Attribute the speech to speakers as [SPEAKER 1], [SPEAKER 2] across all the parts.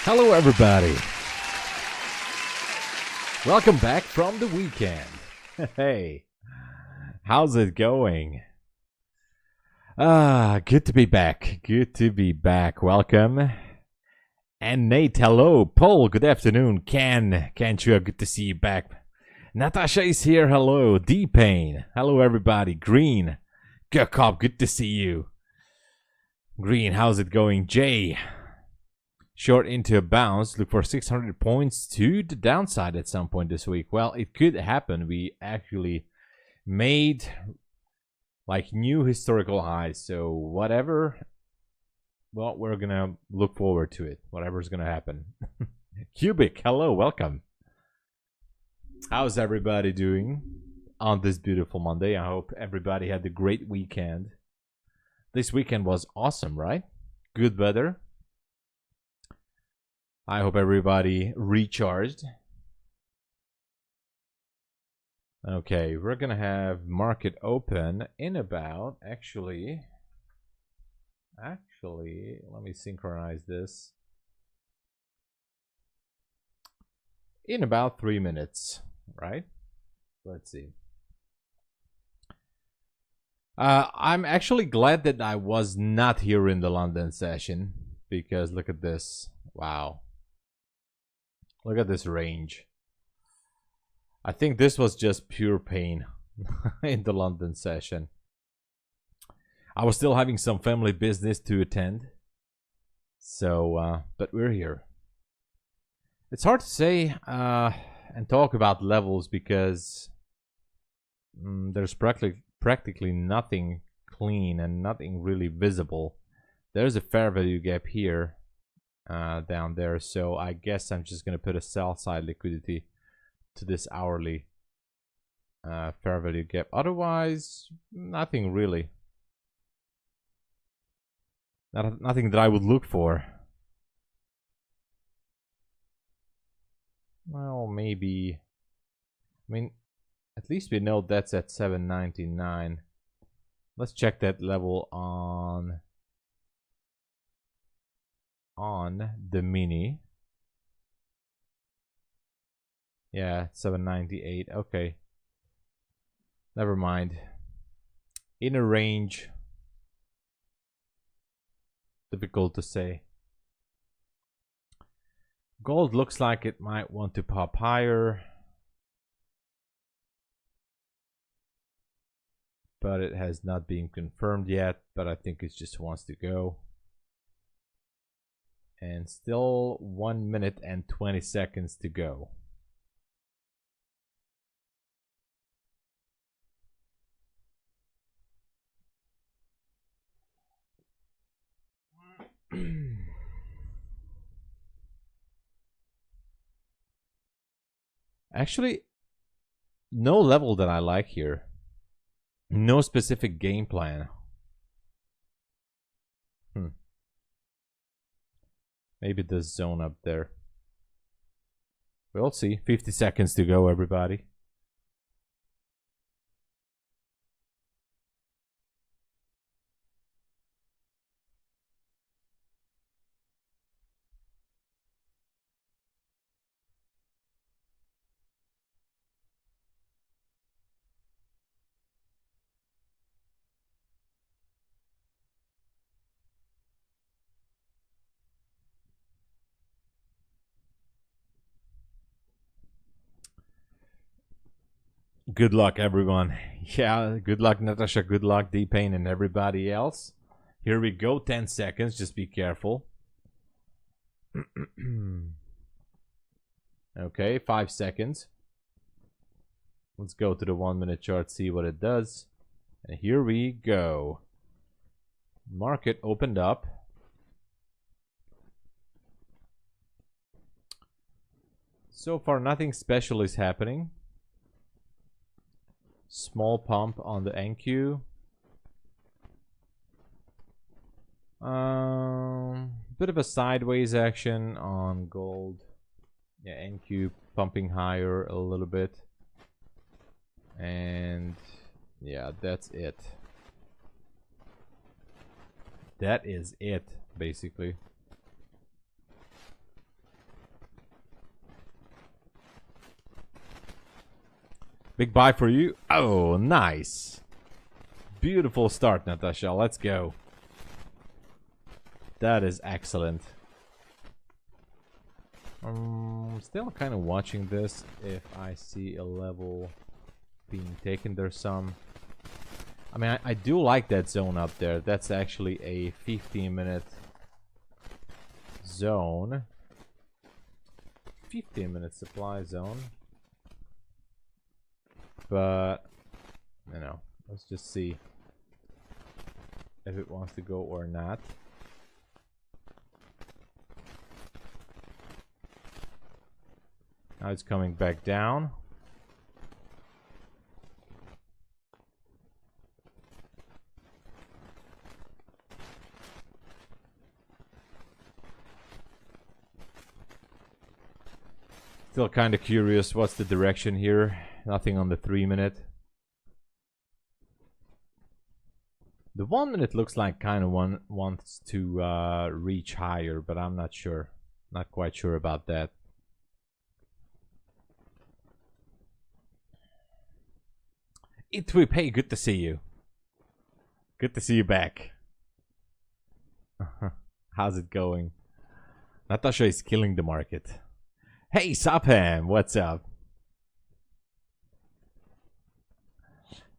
[SPEAKER 1] Hello, everybody. Welcome back from the weekend. Hey, how's it going? Good to be back. Good to be back. Welcome. And Nate, hello. Paul, good afternoon. Ken, Chua, good to see you back. Natasha is here. Hello. D-Pain. Hello, everybody. Green. Gukop, good to see you. Green, how's it going? Jay. Short into a bounce. Look for 600 points to the downside at some point this week. Well, it could happen. We actually made like new historical highs. So whatever, well, we're going to look forward to it. Whatever's going to happen. Cubic, hello, welcome. How's everybody doing on this beautiful Monday? I hope everybody had a great weekend. This weekend was awesome, right? Good weather. I hope everybody recharged. Okay, we're gonna have market open in about, actually, let me synchronize this. In about 3 minutes, right? Let's see. I'm actually glad that I was not here in the London session, because look at this. Wow. Look at this range. I think this was just pure pain in the London session. I was still having some family business to attend. So, but we're here. It's hard to say and talk about levels because there's practically nothing clean and nothing really visible. There's a fair value gap here. Down there, so I guess I'm just gonna put a sell side liquidity to this hourly fair value gap. Otherwise, nothing really. Nothing that I would look for. Well, maybe. I mean, at least we know that's at 7.99. Let's check that level on the mini. Yeah, 798. Okay, never mind. In a range, difficult to say. Gold looks like it might want to pop higher, but it has not been confirmed yet. But I think it just wants to go. And still 1 minute and 20 seconds to go. Actually, no level that I like here. No specific game plan. Maybe this zone up there. We'll see. 50 seconds to go, everybody. Good luck, everyone. Yeah, good luck, Natasha. Good luck, D-Pain, and everybody else. Here we go. 10 seconds. Just be careful. Okay, 5 seconds. Let's go to the 1 minute chart, see what it does. And here we go. Market opened up. So far, nothing special is happening. Small pump on the NQ. Bit of a sideways action on gold. Yeah, NQ pumping higher a little bit. And yeah, that's it. That is it, basically. Big buy for you. Oh, nice. Beautiful start, Natasha. Let's go. That is excellent. Still kind of watching this. If I see a level being taken, there's some. I mean, I do like that zone up there. That's actually a 15-minute zone. 15-minute supply zone. But, you know, let's just see if it wants to go or not. Now it's coming back down. Still kind of curious what's the direction here. Nothing on the 3-minute. The 1-minute looks like kind of wants to reach higher, but I'm not sure. Not quite sure about that. Itwip, hey, good to see you. Good to see you back. How's it going? Natasha is killing the market. Hey, Sapham, what's up?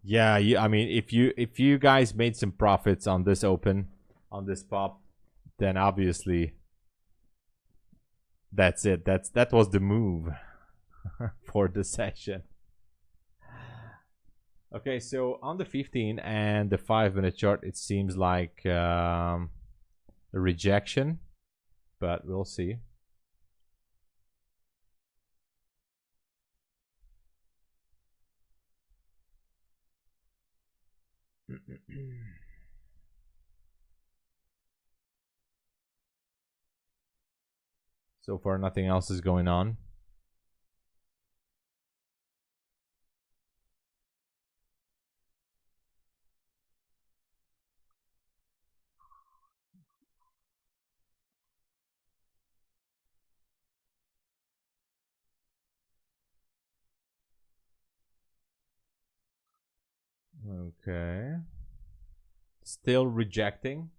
[SPEAKER 1] Yeah, I mean, if you guys made some profits on this open, on this pop, then obviously that's it. That was the move for the session. Okay, so on the 15 and the 5-minute chart, it seems like a rejection, but we'll see. So far, nothing else is going on. Okay. Still rejecting.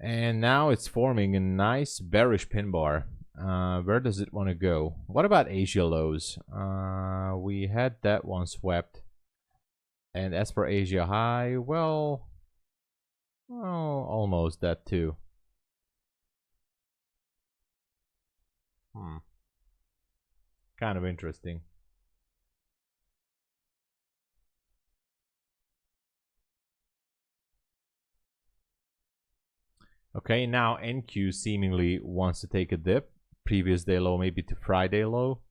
[SPEAKER 1] And now it's forming a nice bearish pin bar. Where does it want to go? What about Asia lows? We had that one swept. And as for Asia high, well, almost that too. Kind of interesting. Okay, now NQ seemingly wants to take a dip. Previous day low maybe to Friday low.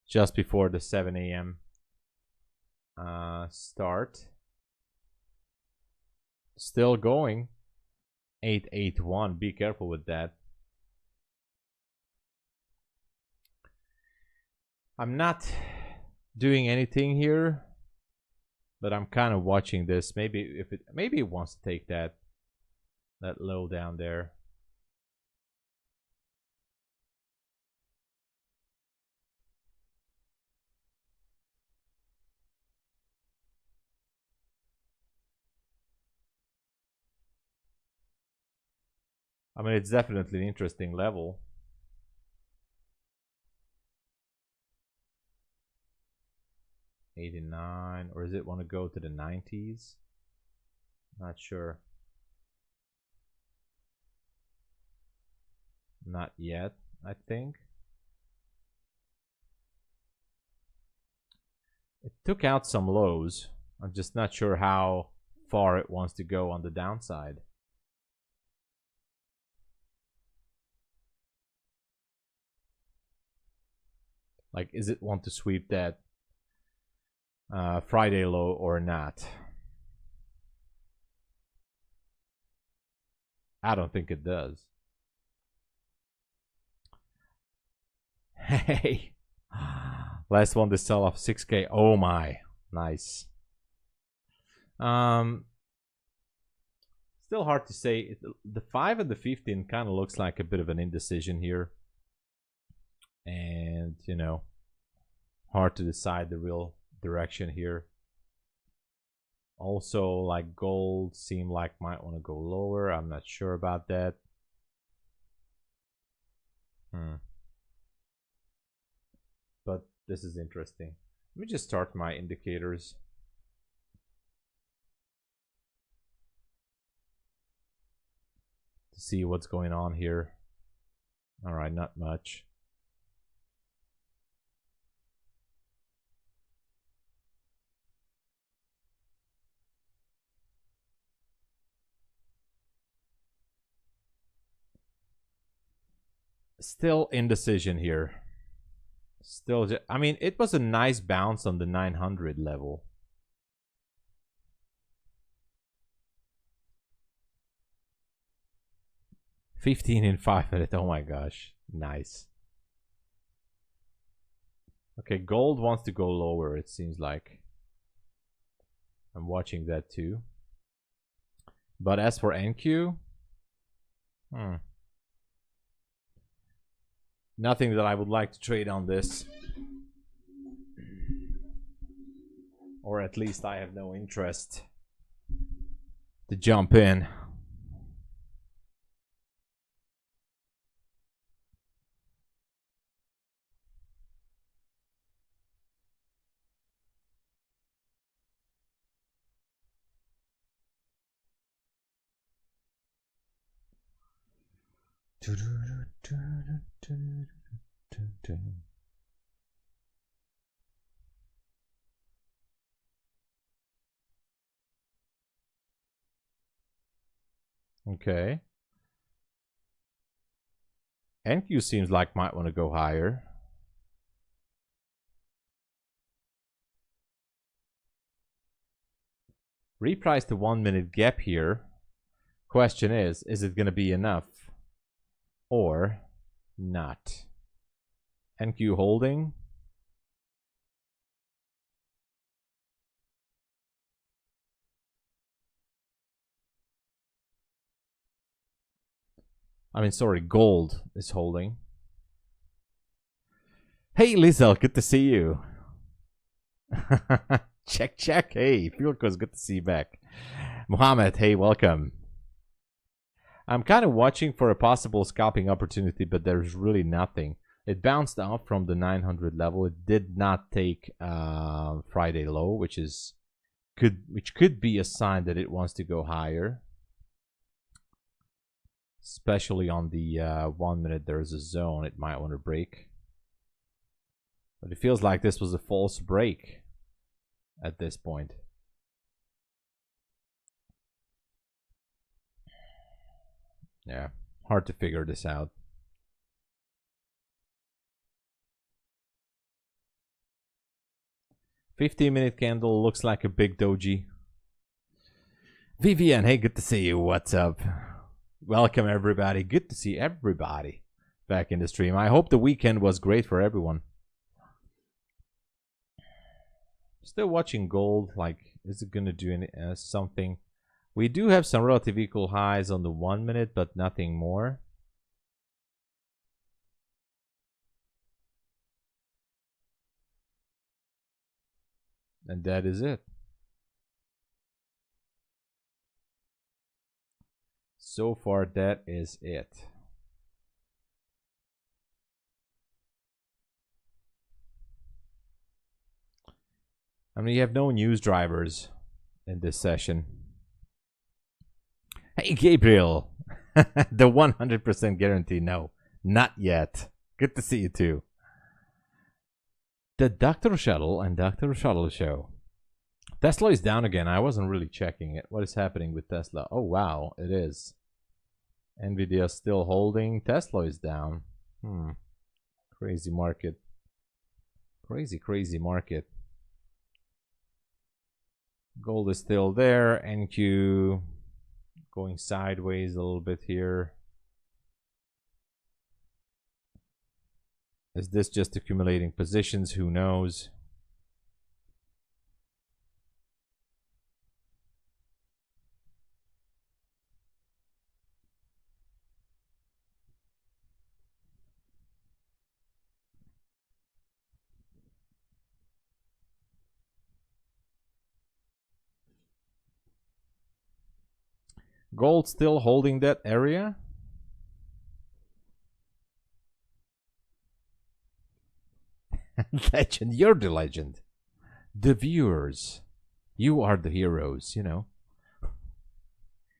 [SPEAKER 1] Just before the 7 a.m. Start. Still going. 881. Be careful with that. I'm not doing anything here, but I'm kind of watching this. Maybe it wants to take that low down there. I mean, it's definitely an interesting level. $89, or does it want to go to the 90s? Not sure. Not yet, I think. It took out some lows. I'm just not sure how far it wants to go on the downside. Like, is it want to sweep that Friday low or not? I don't think it does. Hey, last one to sell off 6K. Oh my, nice. Still hard to say. The 5 and the 15 kind of looks like a bit of an indecision here. And, you know, Hard to decide the real direction here. Also, like gold seem like might want to go lower. I'm not sure about that. But this is interesting. Let me just start my indicators. To see what's going on here. All right, not much. Still indecision here. Still, I mean, it was a nice bounce on the 900 level. $15 in 5 minutes. Oh my gosh, nice. Okay, gold wants to go lower, it seems like. I'm watching that too. But as for NQ, nothing that I would like to trade on this. Or at least I have no interest to jump in. Okay. NQ seems like might want to go higher. Reprice the 1 minute gap here. Question is it going to be enough or not? NQ holding. I mean, sorry, gold is holding. Hey, Lizel, good to see you. check. Hey, Fielko's good to see you back. Mohammed, hey, welcome. I'm kind of watching for a possible scalping opportunity, but there's really nothing. It bounced off from the 900 level. It did not take Friday low, which could be a sign that it wants to go higher. Especially on the 1 minute, there's a zone it might want to break. But it feels like this was a false break at this point. Yeah, hard to figure this out. 15-minute candle looks like a big doji. Vivian, hey, good to see you. What's up? Welcome, everybody. Good to see everybody back in the stream. I hope the weekend was great for everyone. Still watching gold. Like, is it going to do something? We do have some relative equal highs on the 1 minute, but nothing more. And that is it. So far, that is it. I mean, you have no news drivers in this session. Hey, Gabriel. The 100% guarantee. No, not yet. Good to see you too. The Dr. Shuttle and Dr. Shuttle show. Tesla is down again. I wasn't really checking it. What is happening with Tesla? Oh, wow, it is. Nvidia still holding. Tesla is down. Crazy market. Crazy market. Gold is still there. NQ going sideways a little bit here. Is this just accumulating positions? Who knows? Gold still holding that area. Legend, you're the legend. The viewers, you are the heroes, you know.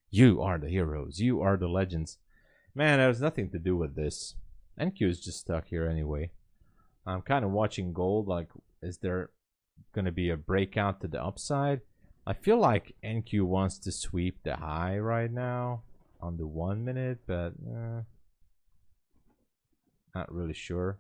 [SPEAKER 1] You are the heroes. You are the legends. Man, there's nothing to do with this. NQ is just stuck here anyway. I'm kind of watching gold. Like, is there going to be a breakout to the upside? I feel like NQ wants to sweep the high right now on the 1 minute, but not really sure.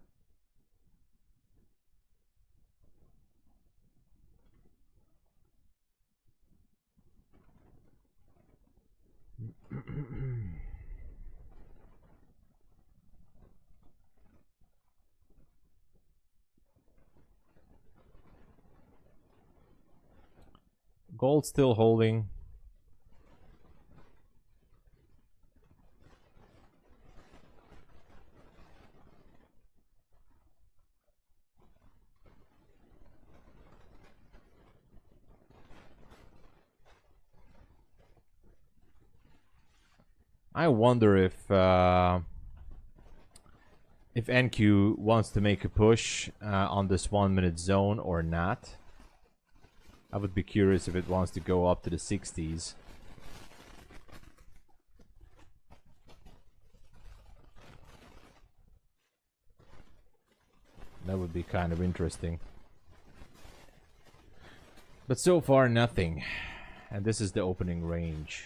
[SPEAKER 1] Gold still holding. I wonder if NQ wants to make a push on this 1 minute zone or not. I would be curious if it wants to go up to the 60s. That would be kind of interesting. But so far, nothing. And this is the opening range.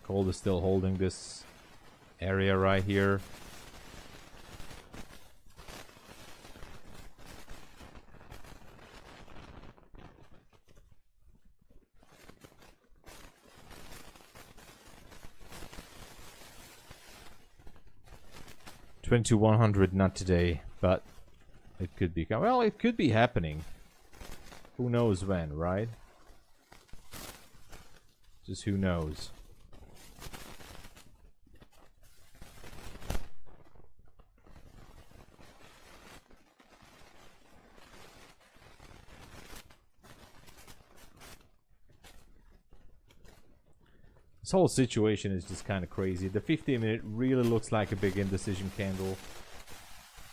[SPEAKER 1] Gold is still holding this area right here. $2,100, not today, but it could be. Well, it could be happening. Who knows when, right? Just who knows. This whole situation is just kind of crazy. The 15-minute really looks like a big indecision candle.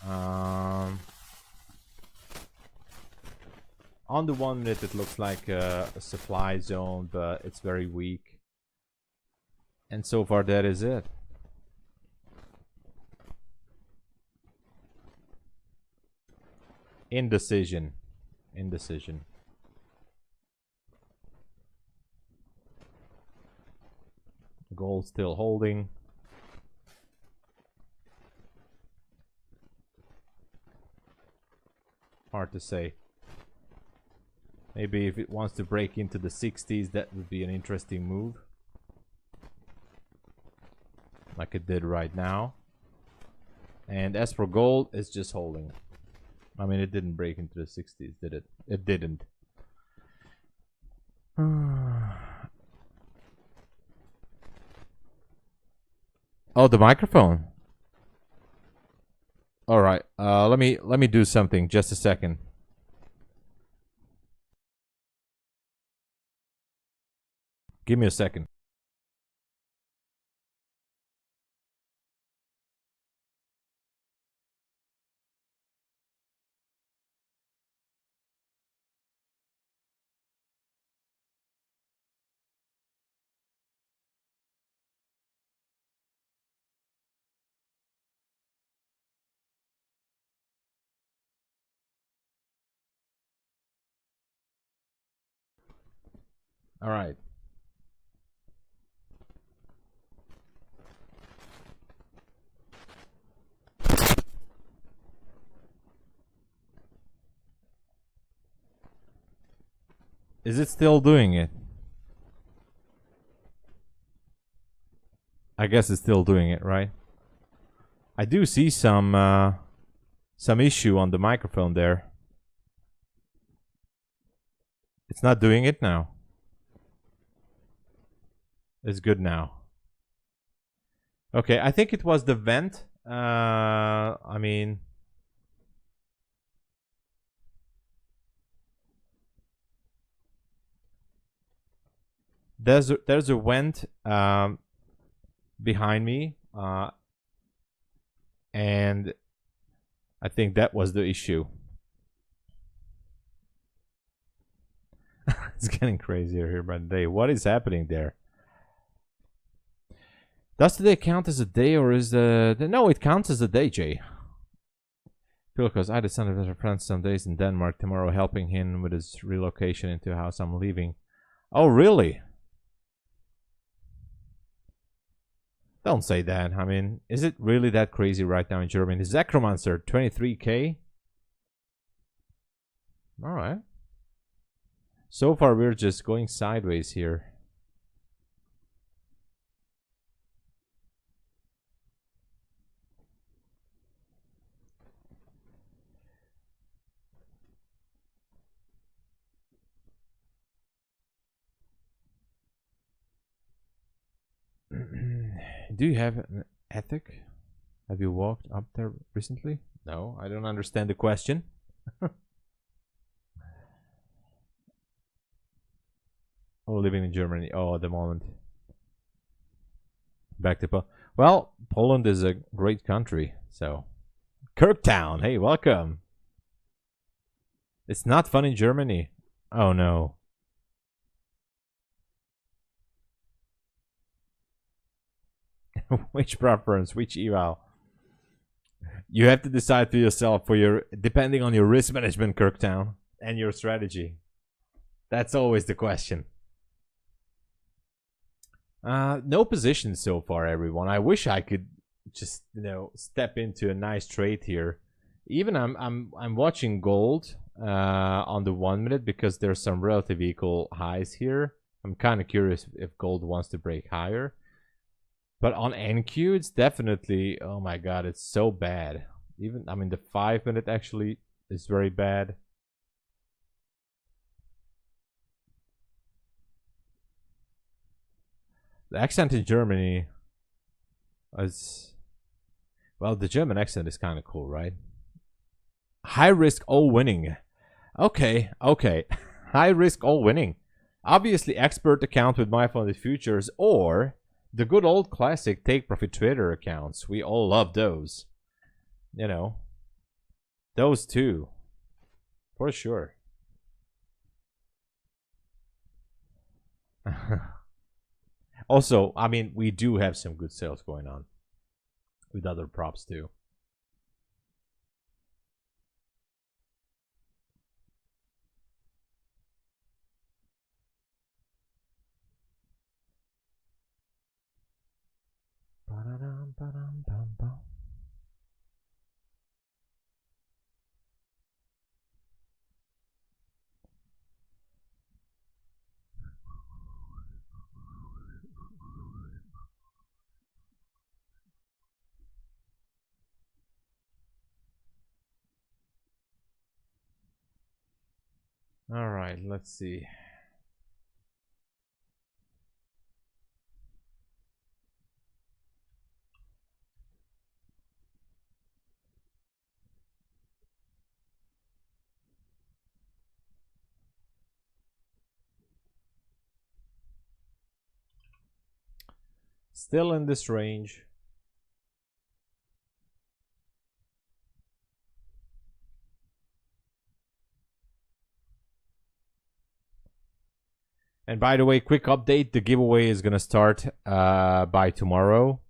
[SPEAKER 1] On the 1 minute, it looks like a supply zone, but it's very weak. And so far, that is it. Indecision. Indecision. Gold still holding. Hard to say. Maybe if it wants to break into the 60s, that would be an interesting move. Like it did right now. And as for gold, it's just holding. I mean, it didn't break into the 60s, did it? It didn't. Oh, the microphone. All right. Let me do something. Just a second. Give me a second. All right. Is it still doing it? I guess it's still doing it, right? I do see some issue on the microphone there. It's not doing it now. It's good now. Okay, I think it was the vent. I mean, there's a vent behind me, and I think that was the issue. It's getting crazier here by the day. What is happening there? Does today count as a day, or is no? It counts as a day, Jay. Because I decided to visit friends some days in Denmark tomorrow, helping him with his relocation into a house I'm leaving. Oh, really? Don't say that. I mean, is it really that crazy right now in Germany? Zacromancer, 23K. All right. So far, we're just going sideways here. Do you have an ethic? Have you walked up there recently? No, I don't understand the question. Oh, living in Germany. Oh, at the moment. Back to Poland. Well, Poland is a great country, so. Kirktown, hey, welcome. It's not fun in Germany. Oh, no. Which preference, which eval? You have to decide for yourself, depending on your risk management, Kirktown, and your strategy. That's always the question. No positions so far, everyone. I wish I could just, step into a nice trade here. Even I'm watching gold on the 1 minute because there's some relative equal highs here. I'm kind of curious if gold wants to break higher. But on NQ, it's definitely, oh my god, it's so bad. Even, I mean, the 5 minute actually is very bad. The accent in Germany is, well, the German accent is kind of cool, right? High risk, all winning. Okay. High risk, all winning. Obviously, expert account with MyFundedFutures, or the good old classic take profit trader accounts. We all love those. Those two. For sure. Also, I mean, we do have some good sales going on with other props too. All right, let's see. Still in this range. And by the way, quick update, the giveaway is going to start by tomorrow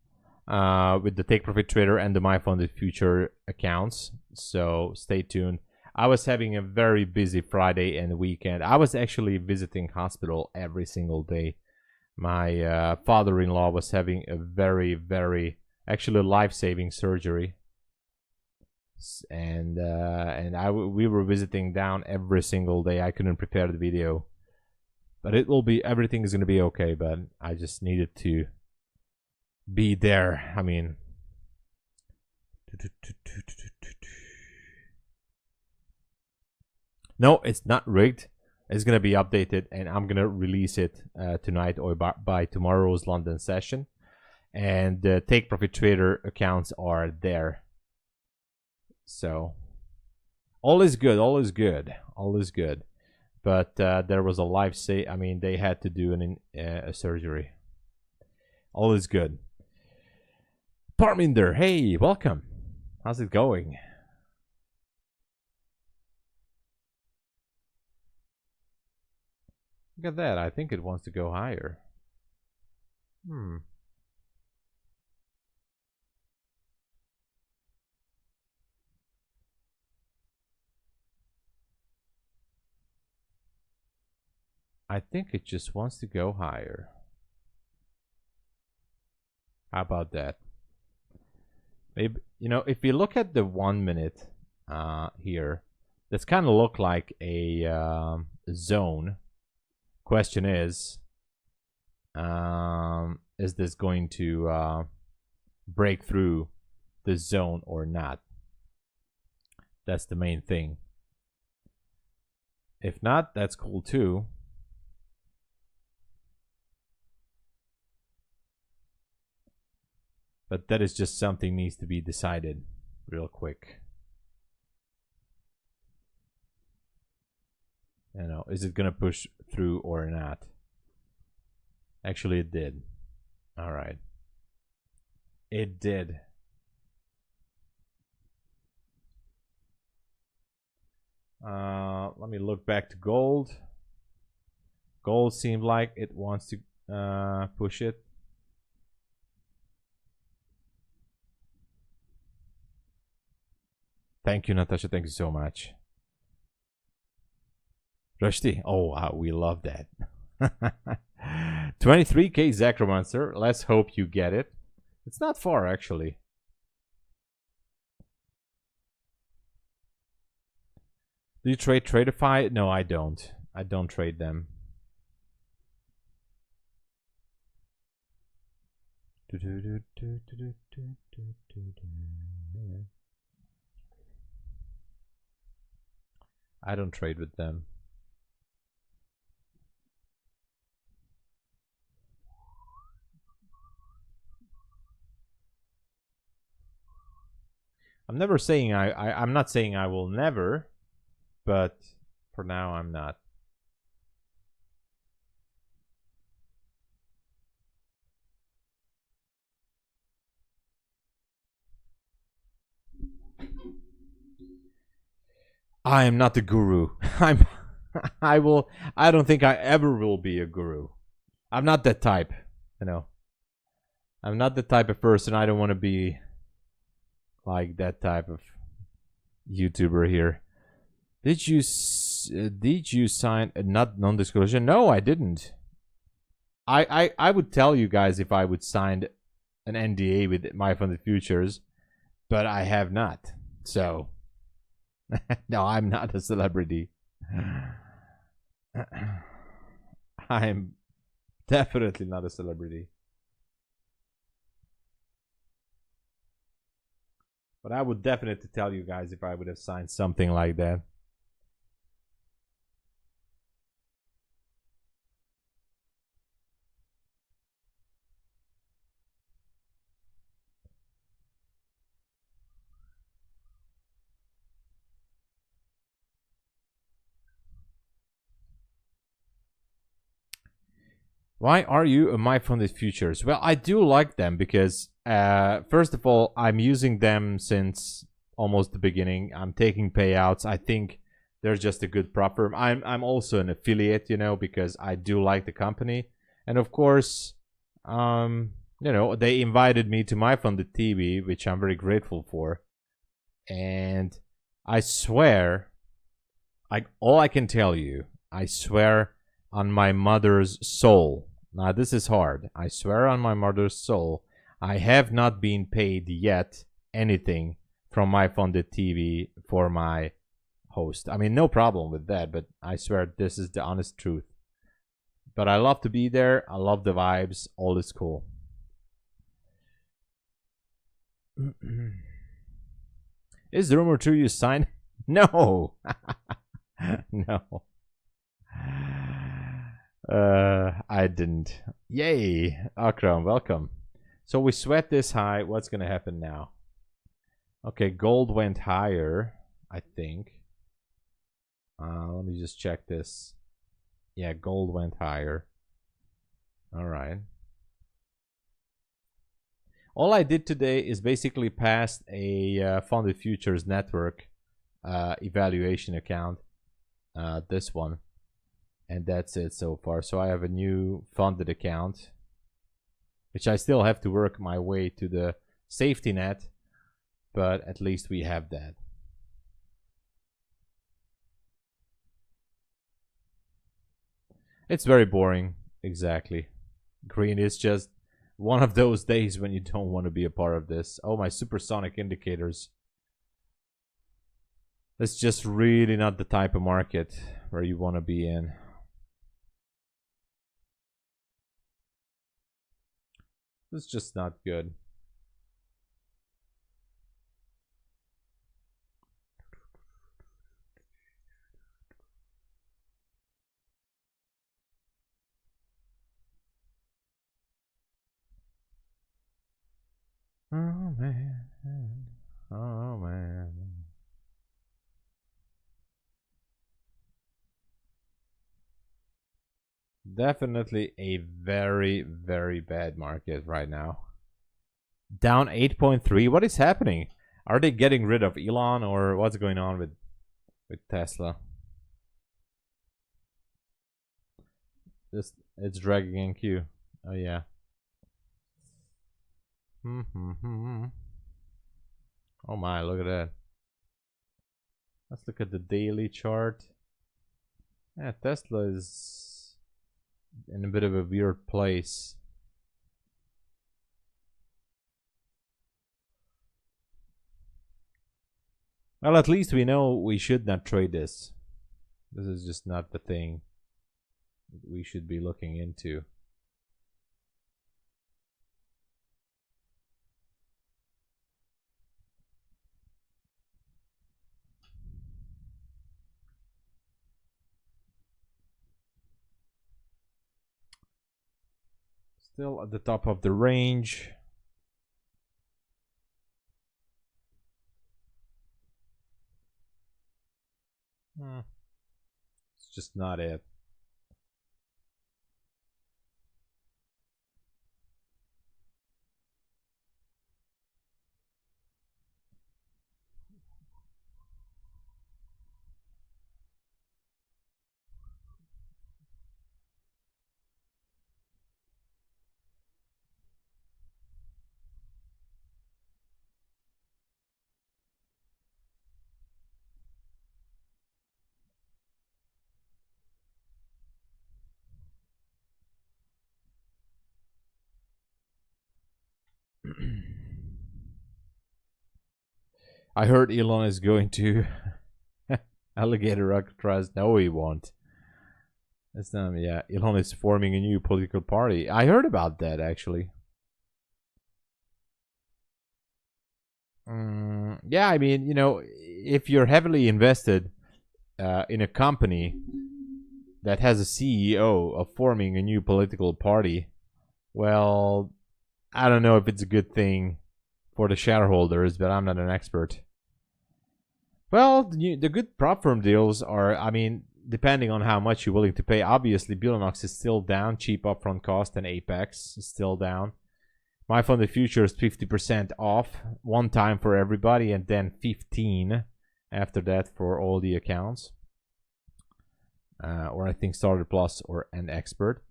[SPEAKER 1] with the Take Profit Trader and the MyFundedFuture accounts. So stay tuned. I was having a very busy Friday and weekend. I was actually visiting hospital every single day. My father-in-law was having a very, very, actually life-saving surgery. And we were visiting down every single day. I couldn't prepare the video. But it will be, everything is going to be okay, but I just needed to be there. I mean, no, it's not rigged. It's going to be updated, and I'm going to release it tonight or by tomorrow's London session. And the Take Profit Trader accounts are there. So, all is good, all is good, all is good. but there was a life say. I mean, they had to do a surgery. All is good. Parminder, hey, welcome. How's it going? Look at that. I think it wants to go higher. I think it just wants to go higher. How about that? Maybe, you know, if you look at the 1 minute here, that's kind of look like a zone. Question is this going to break through the zone or not? That's the main thing. If not, that's cool too. But that is just something needs to be decided real quick. You know, is it gonna push through or not? Actually, it did. All right. It did. Let me look back to gold. Gold seemed like it wants to push it. Thank you, Natasha. Thank you so much. Rushdie. Oh, wow. We love that. 23K Zacromancer. Let's hope you get it. It's not far, actually. Do you trade Tradeify? No, I don't. I don't trade them. I don't trade with them. I'm never saying I'm not saying I will never, but for now I'm not. I am not the guru. I don't think I ever will be a guru. I'm not that type, you know. I'm not the type of person. I don't want to be like that type of YouTuber here. Did you sign a non-disclosure? No, I didn't. I would tell you guys if I would sign an NDA with MyFundedFutures, but I have not. So no, I'm not a celebrity. I'm definitely not a celebrity. But I would definitely tell you guys if I would have signed something like that. Why are you a MyFundedFutures? Well, I do like them because, first of all, I'm using them since almost the beginning. I'm taking payouts. I think they're just a good prop firm. I'm also an affiliate, you know, because I do like the company. And of course, you know, they invited me to MyFunded TV, which I'm very grateful for. And I swear, all I can tell you, I swear on my mother's soul. Now, this is hard. I swear on my mother's soul, I have not been paid yet anything from MyFunded TV for my host. I mean, no problem with that, but I swear this is the honest truth. But I love to be there. I love the vibes. All is cool. Is the rumor true you signed? No. No. I didn't. Yay, Akram, welcome. So we sweat this high. What's gonna happen now? Okay, gold went higher, I think. Let me just check this. Yeah, gold went higher. All right. All I did today is basically passed a funded futures network evaluation account. This one. And that's it so far. So I have a new funded account, which I still have to work my way to the safety net, but at least we have that. It's very boring, exactly. Green is just one of those days when you don't want to be a part of this. Oh, my supersonic indicators. It's just really not the type of market where you want to be in. It's just not good. Oh man, oh man. Definitely a very, very bad market right now. Down 8.3. What is happening? Are they getting rid of Elon, or what's going on with Tesla? It's dragging in Q. Oh yeah. Oh my, look at that. Let's look at the daily chart. Yeah, Tesla is in a bit of a weird place. Well, at least we know we should not trade this. This is just not the thing we should be looking into. Still at the top of the range. It's just not it. I heard Elon is going to alligator Alcatraz. No, he won't. That's not. Yeah, Elon is forming a new political party. I heard about that actually. Yeah, I mean, you know, if you're heavily invested in a company that has a CEO of forming a new political party, well, I don't know if it's a good thing for the shareholders, but I'm not an expert. Well, the good prop firm deals are, I mean, depending on how much you're willing to pay. Obviously, Bulenox is still down. Cheap upfront cost, and Apex is still down. MyFundedFutures 50% off one time for everybody, and then 15 after that for all the accounts. Or I think Starter Plus or an Expert.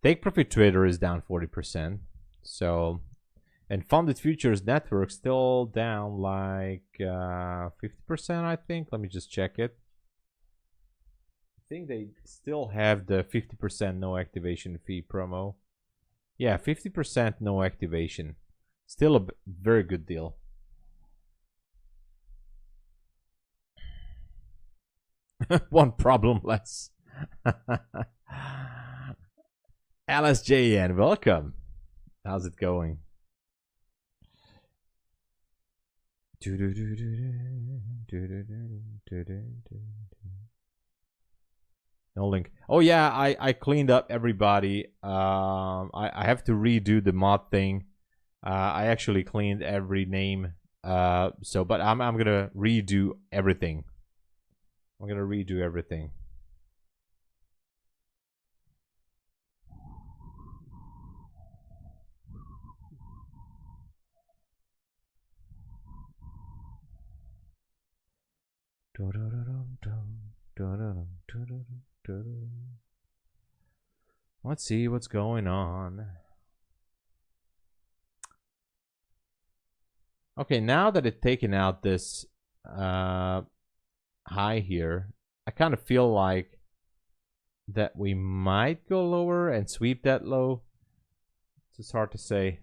[SPEAKER 1] Take Profit Trader is down 40%. So, and Funded Futures Network still down like 50%, I think. Let me just check it. I think they still have the 50% no activation fee promo. Yeah, 50% no activation. Still a very good deal. One problem less. LSJN, welcome. How's it going? No link. Oh yeah, I cleaned up everybody. I have to redo the mod thing. I actually cleaned every name. But I'm gonna redo everything. I'm gonna redo everything. Let's see what's going on. Okay, now that it's taken out this high here, I kind of feel like that we might go lower and sweep that low. It's just hard to say.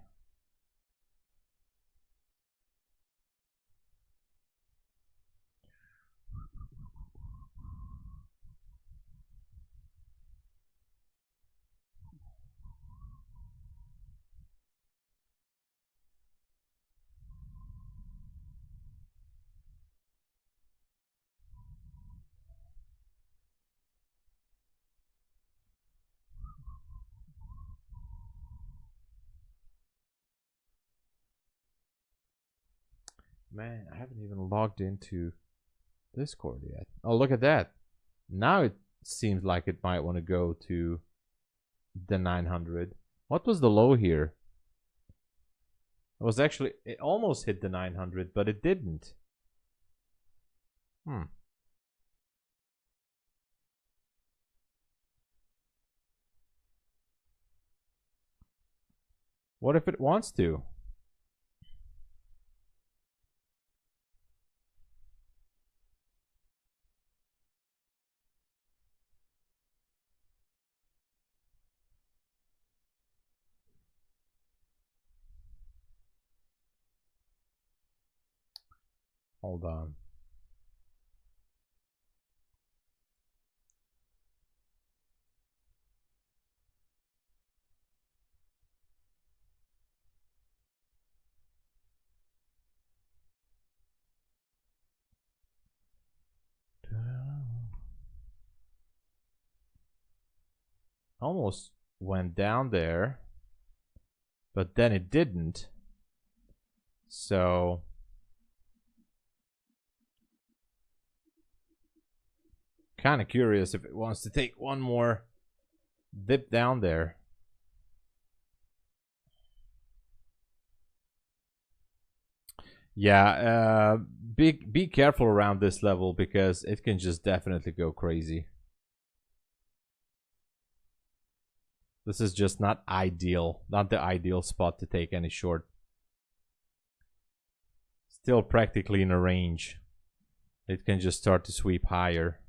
[SPEAKER 1] Man, I haven't even logged into Discord yet. Oh, look at that. Now it seems like it might want to go to the 900. What was the low here? It was actually, it almost hit the 900, but it didn't. What if it wants to? Hold on. Almost went down there, but then it didn't. So kind of curious if it wants to take one more dip down there. Yeah, be careful around this level because it can just definitely go crazy. This is just not ideal, not the ideal spot to take any short. Still practically in a range. It can just start to sweep higher.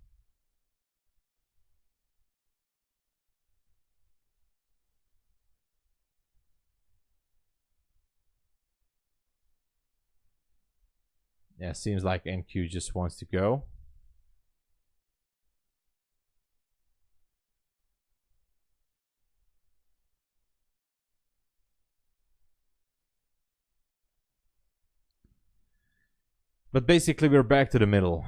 [SPEAKER 1] Yeah, seems like NQ just wants to go. But basically we're back to the middle.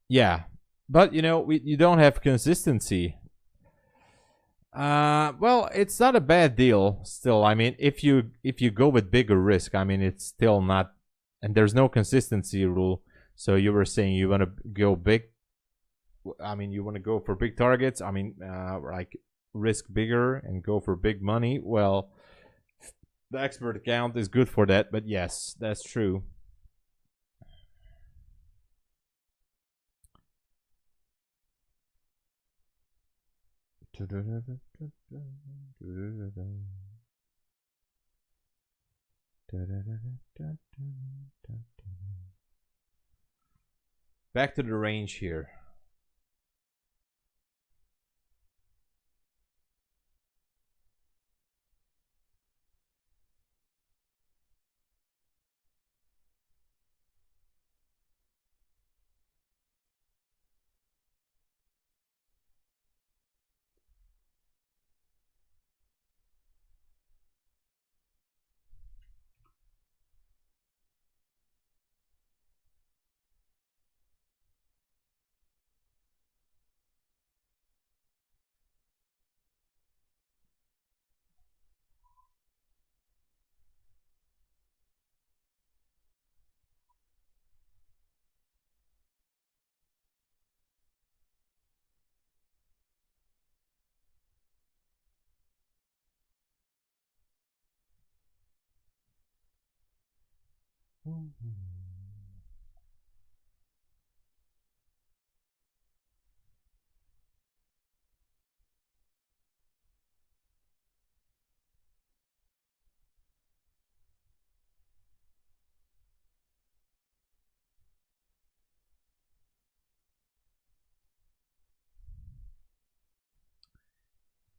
[SPEAKER 1] Yeah, but you know, you don't have consistency. Well, it's not a bad deal still. I mean, if you go with bigger risk, I mean, it's still not, and there's no consistency rule. So you were saying you want to go big. I mean, you want to go for big targets. I mean, like risk bigger and go for big money. Well, the expert account is good for that, but yes, that's true. Back to the range here.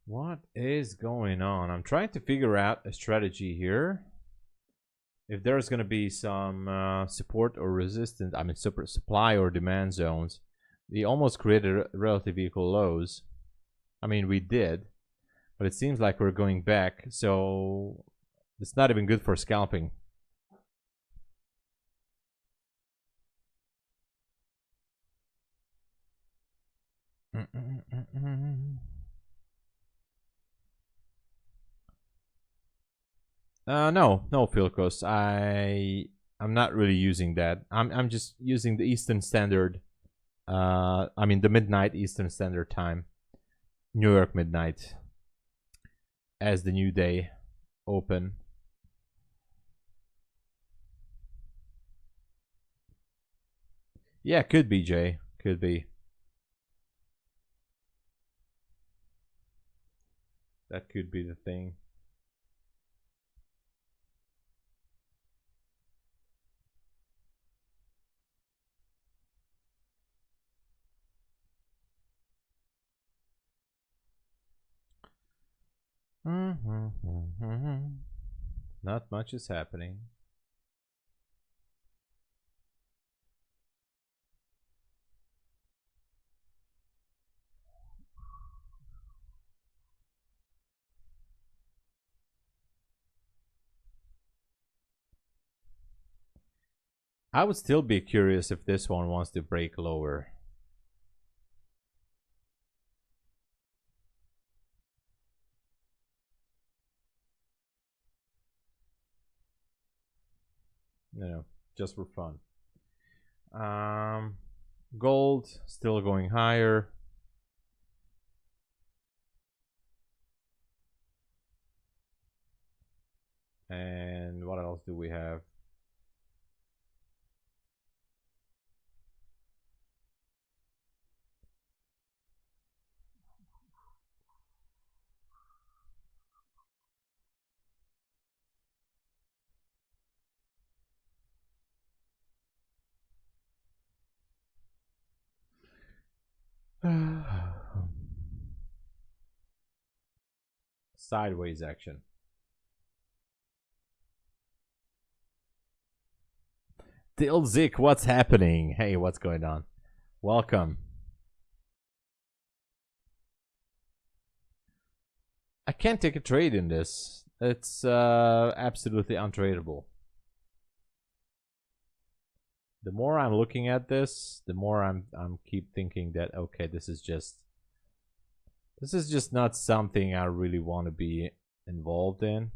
[SPEAKER 1] What is going on? I'm trying to figure out a strategy here. If there's going to be some support or resistance, I mean supply or demand zones, we almost created relative equal lows. I mean, we did, but it seems like we're going back, so it's not even good for scalping. No, Philcos. I'm not really using that. I'm just using the Eastern Standard. I mean the midnight Eastern Standard Time, New York midnight, as the new day open. Yeah, could be, Jay. Could be. That could be the thing. Not much is happening. I would still be curious if this one wants to break lower. You know, just for fun. Gold still going higher. And what else do we have? Sideways action. Dilzik, what's happening? Hey, what's going on? Welcome. I can't take a trade in this. It's absolutely untradeable. The more I'm looking at this, the more I'm keep thinking that okay, this is just not something I really want to be involved in.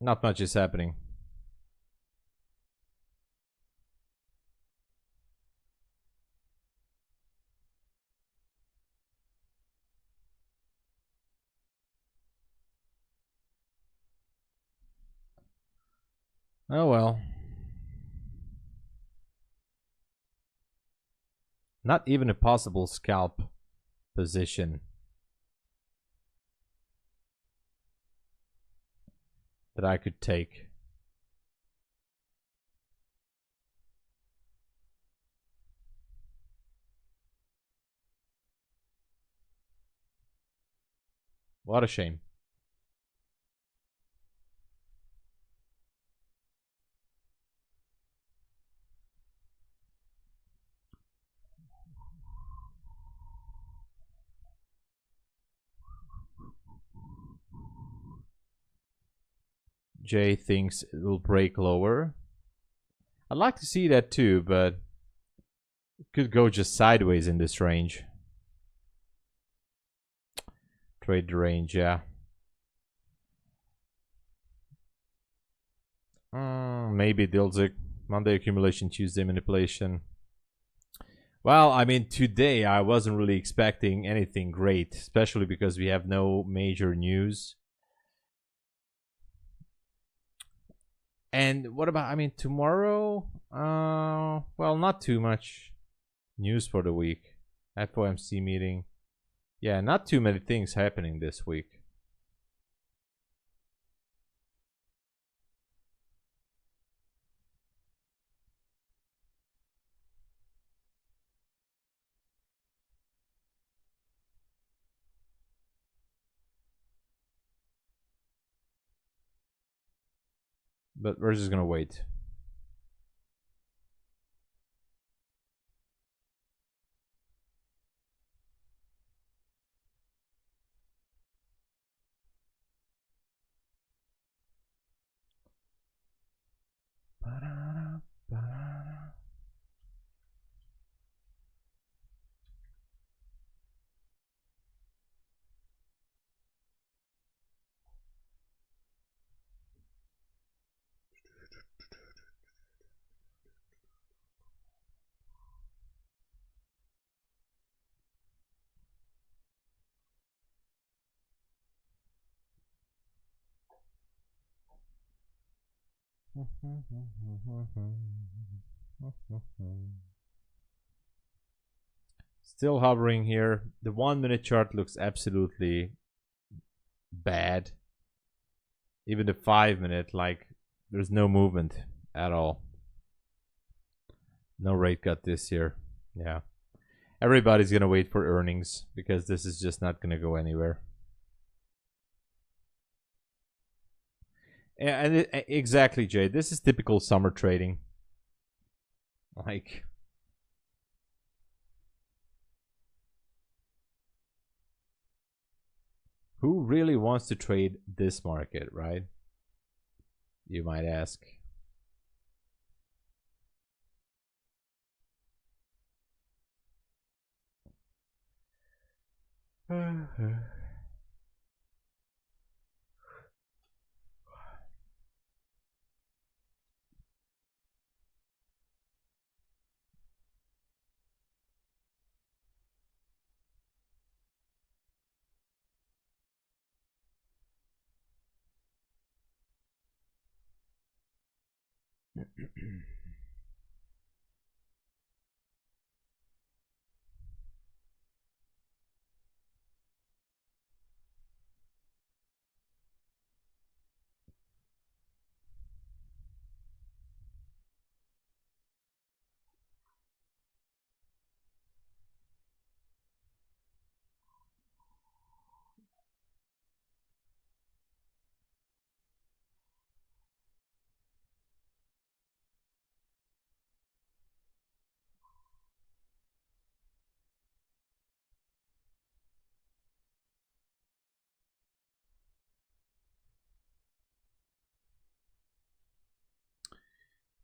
[SPEAKER 1] Not much is happening. Oh well. Not even a possible scalp position that I could take. What a shame. Jay thinks it will break lower. I'd like to see that too, but it could go just sideways in this range. Trade the range, yeah. Maybe Dilzik. Monday accumulation, Tuesday manipulation. Well, I mean, today I wasn't really expecting anything great, especially because we have no major news. And what about, I mean, tomorrow? Well, not too much news for the week. FOMC meeting. Yeah, not too many things happening this week. But we're just gonna wait. Still hovering here. The 1 minute chart looks absolutely bad. Even the 5 minute, like, there's no movement at all. No rate cut this year. Yeah. Everybody's gonna wait for earnings because this is just not gonna go anywhere. And exactly, Jay. This is typical summer trading. Like, who really wants to trade this market, right? You might ask.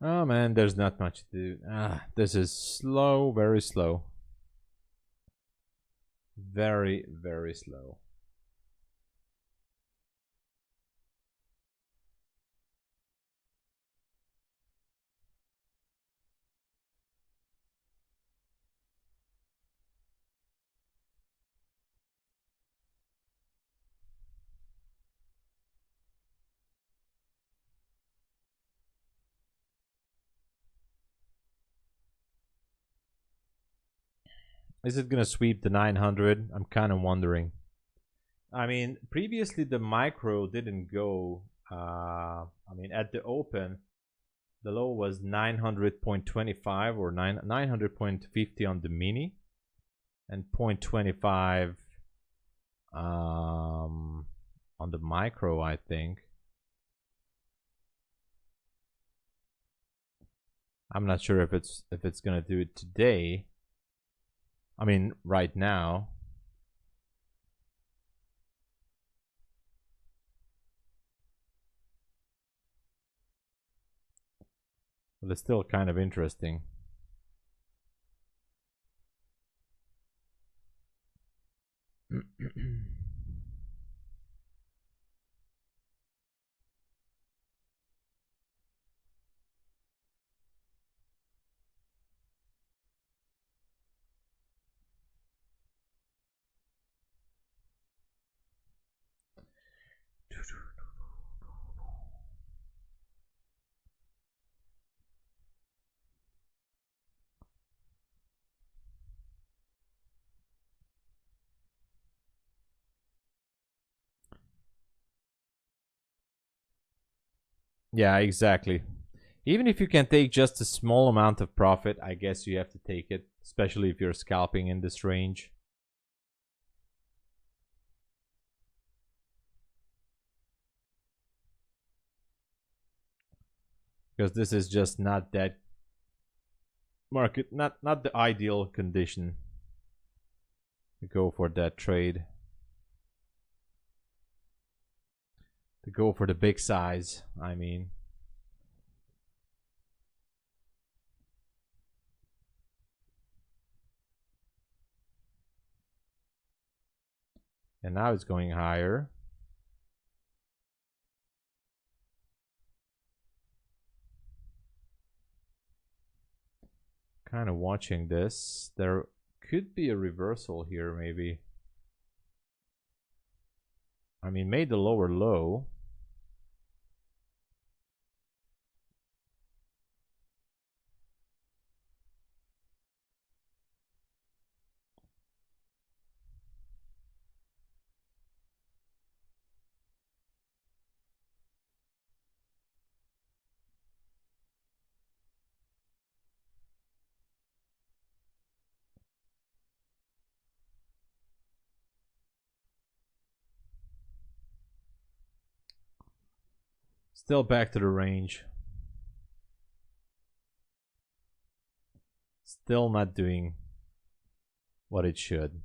[SPEAKER 1] Oh man, there's not much to do. This is slow, very slow. Very, very slow. Is it gonna sweep the 900? I'm kind of wondering. I mean, previously the micro didn't go. I mean, at the open, the low was 900.25 or 900.50 on the mini, and 0.25 on the micro, I think. I'm not sure if it's gonna do it today. I mean, right now. But it's still kind of interesting. Yeah, exactly. Even if you can take just a small amount of profit, I guess you have to take it, especially if you're scalping in this range. Because this is just not that market, not the ideal condition to go for that trade. To go for the big size, I mean. And now it's going higher. Kind of watching this. There could be a reversal here, maybe. I mean, made the lower low. Still back to the range. Still not doing what it should.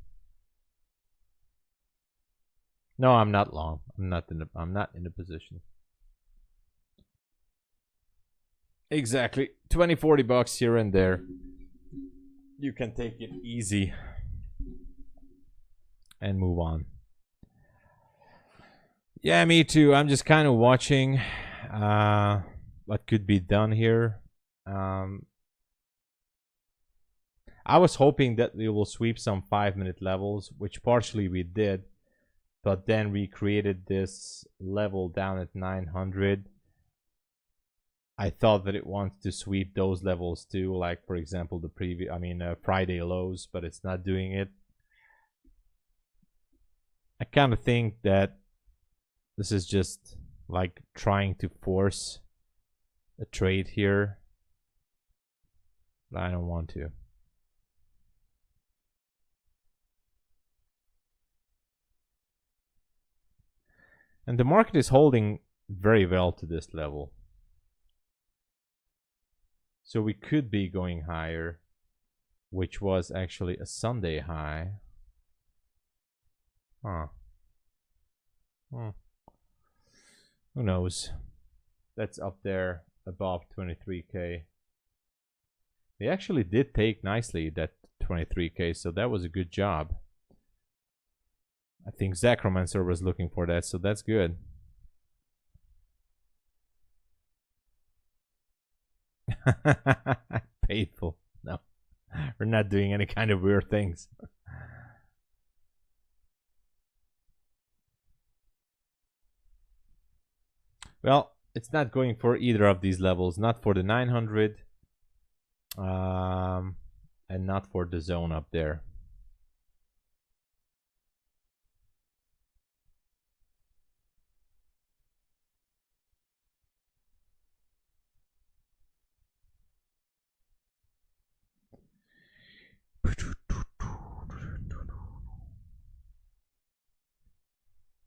[SPEAKER 1] No, I'm not long. I'm not in the position. Exactly. 20, 40 bucks here and there. You can take it easy and move on. Yeah, me too. I'm just kind of watching what could be done here. I was hoping that we will sweep some 5-minute levels, which partially we did, but then we created this level down at 900. I thought that it wants to sweep those levels too, like for example the Friday lows, but it's not doing it. I kind of think that this is just like trying to force a trade here, but I don't want to. And the market is holding very well to this level. So we could be going higher, which was actually a Sunday high. Huh. Who knows? That's up there above 23K. They actually did take nicely that 23K, so that was a good job. I think Zacromancer was looking for that, so that's good. Painful. No, we're not doing any kind of weird things. Well, it's not going for either of these levels. Not for the 900. And not for the zone up there.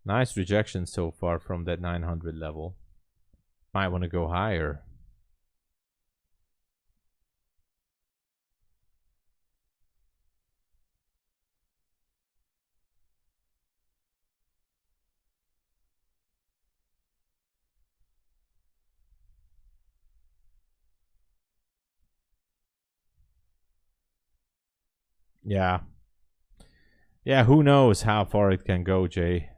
[SPEAKER 1] Nice rejection so far from that 900 level. Might want to go higher. Yeah. Yeah, who knows how far it can go, Jay.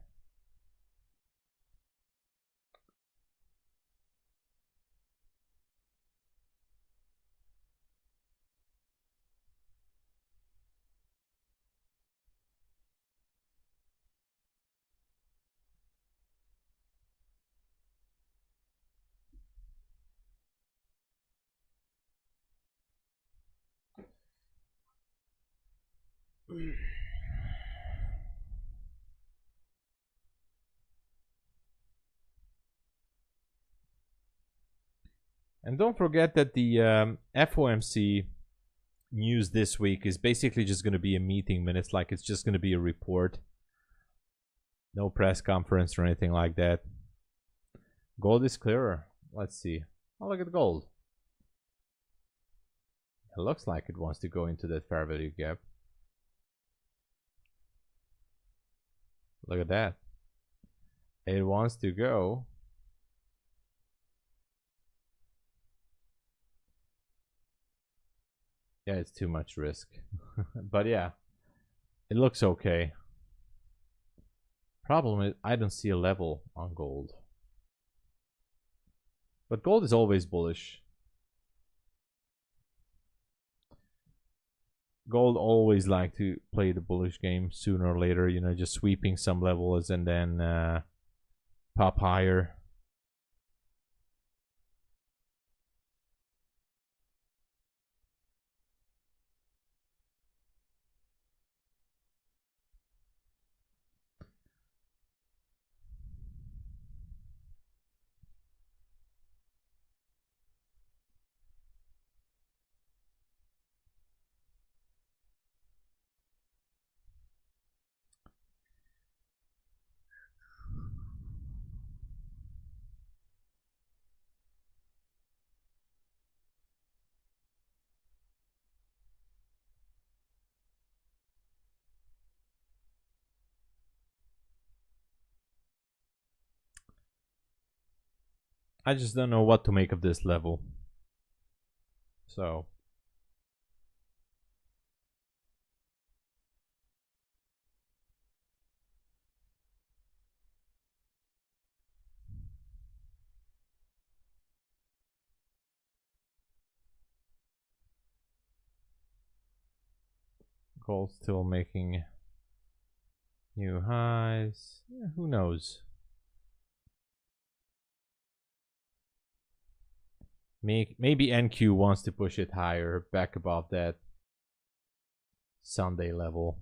[SPEAKER 1] And don't forget that the FOMC news this week is basically just going to be a meeting minutes, like it's just going to be a report. No press conference or anything like that. Gold is clearer. Let's see. Oh, look at gold. It looks like it wants to go into that fair value gap. Look at that. It wants to go. Yeah, it's too much risk. But yeah, it looks okay. Problem is, I don't see a level on gold. But gold is always bullish. Gold always like to play the bullish game sooner or later, you know, just sweeping some levels and then pop higher. I just don't know what to make of this level. So gold still making new highs. Yeah, who knows? Maybe NQ wants to push it higher, back above that Sunday level.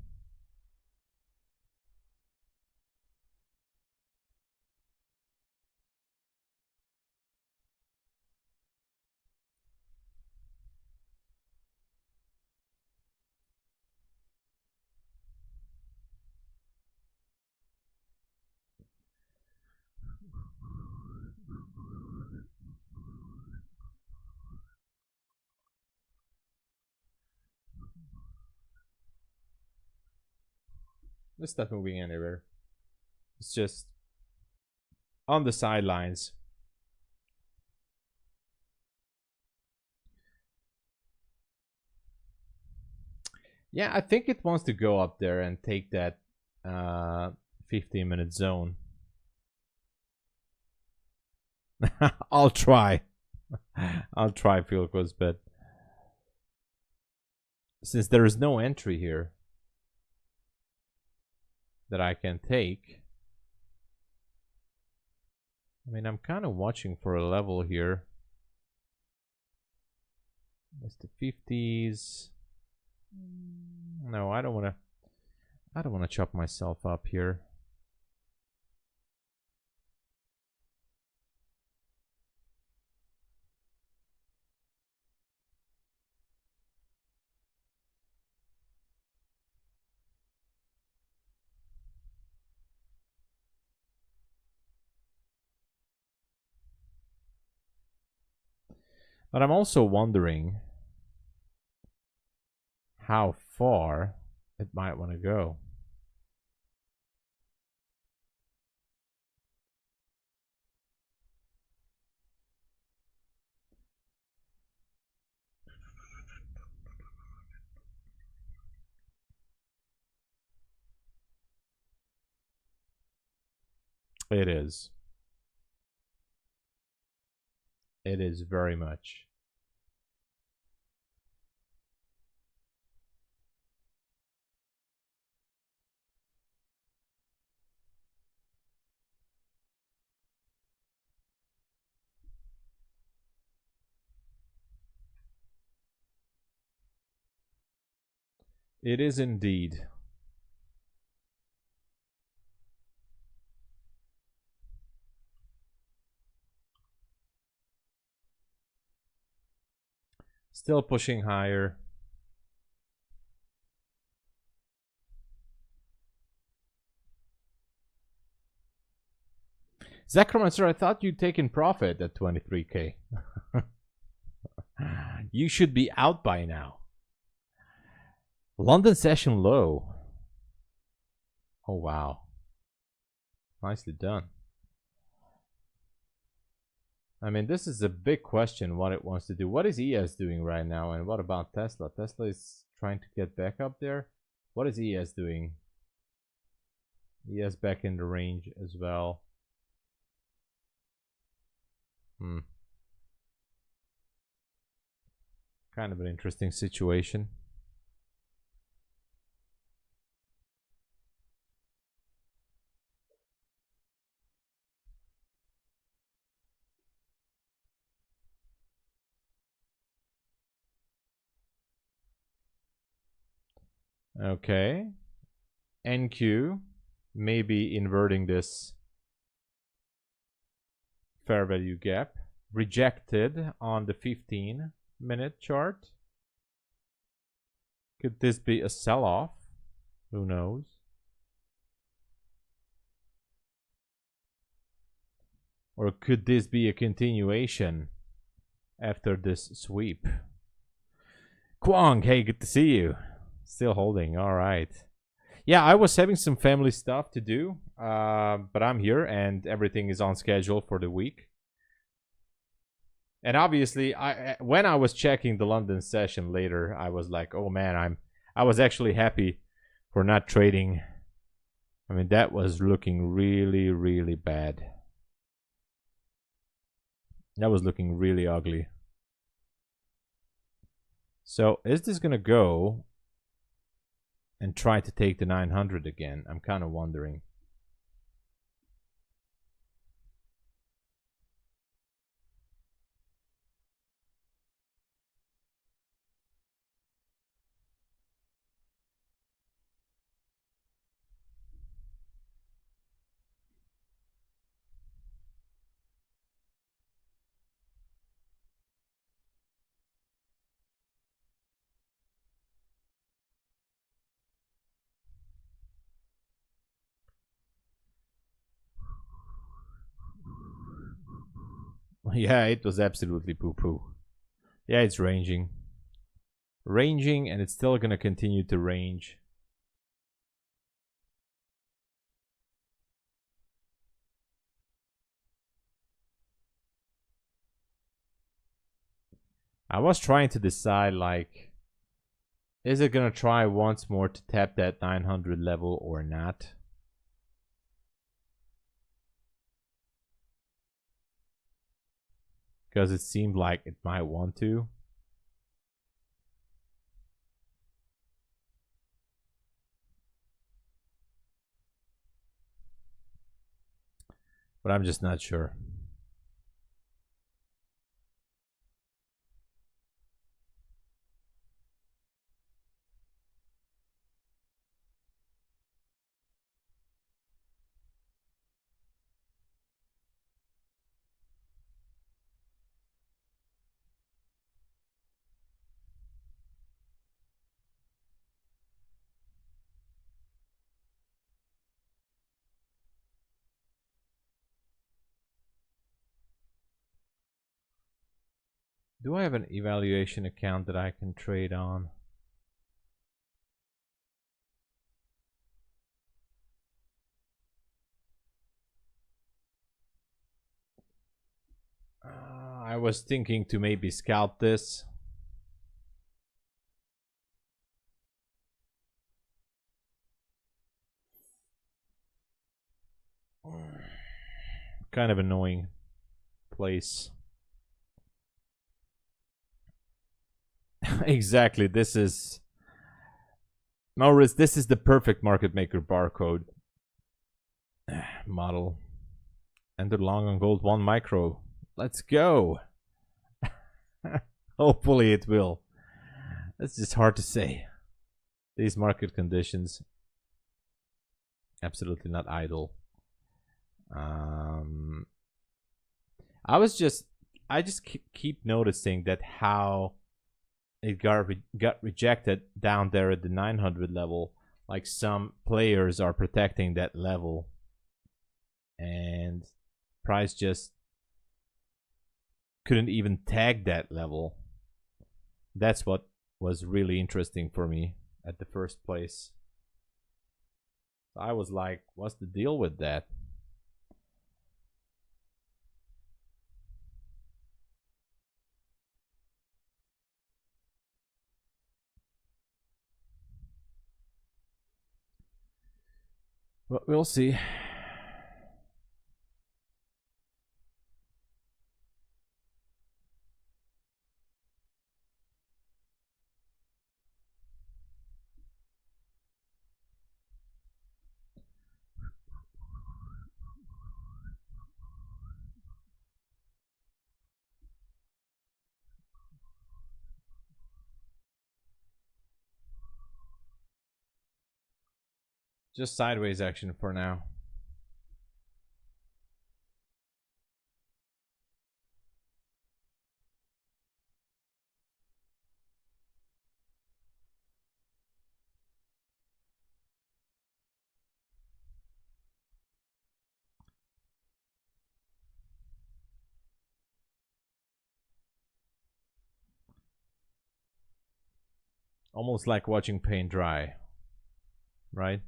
[SPEAKER 1] It's not moving anywhere. It's just on the sidelines. Yeah, I think it wants to go up there and take that 15-minute zone. I'll try. I'll try, Philcos, but since there is no entry here that I can take, I mean, I'm kind of watching for a level here. That's the 50s. No, I don't want to. I don't want to chop myself up here. But I'm also wondering how far it might want to go. It is. It is very much. It is indeed. Still pushing higher. Zacromancer, I thought you'd taken profit at 23K. You should be out by now. London session low. Oh, wow. Nicely done. I mean, this is a big question what it wants to do. What is ES doing right now? And what about Tesla? Tesla is trying to get back up there. What is ES doing? ES back in the range as well. Kind of an interesting situation. Okay. NQ maybe inverting this fair value gap. Rejected on the 15-minute chart. Could this be a sell-off? Who knows? Or could this be a continuation after this sweep? Kwong, hey, good to see you. Still holding, all right. Yeah, I was having some family stuff to do, but I'm here and everything is on schedule for the week. And obviously, when I was checking the London session later, I was like, oh man, I was actually happy for not trading. I mean, that was looking really, really bad. That was looking really ugly. So is this gonna go and try to take the 900 again? I'm kind of wondering. Yeah, it was absolutely poo-poo. Yeah, it's ranging. Ranging, and it's still gonna continue to range. I was trying to decide, like, is it gonna try once more to tap that 900 level or not? Because it seemed like it might want to. But I'm just not sure. Do I have an evaluation account that I can trade on? I was thinking to maybe scalp this. kind of annoying place. Exactly. This is Maurice. This is the perfect market maker barcode model. Enter long on gold 1 micro. Let's go. Hopefully it will. It's just hard to say. These market conditions, absolutely not idle. I just keep noticing that how it got rejected down there at the 900 level. Like some players are protecting that level, and price just couldn't even tag that level. That's what was really interesting for me at the first place. I was like, what's the deal with that? But we'll see. Just sideways action for now. Almost like watching paint dry, right?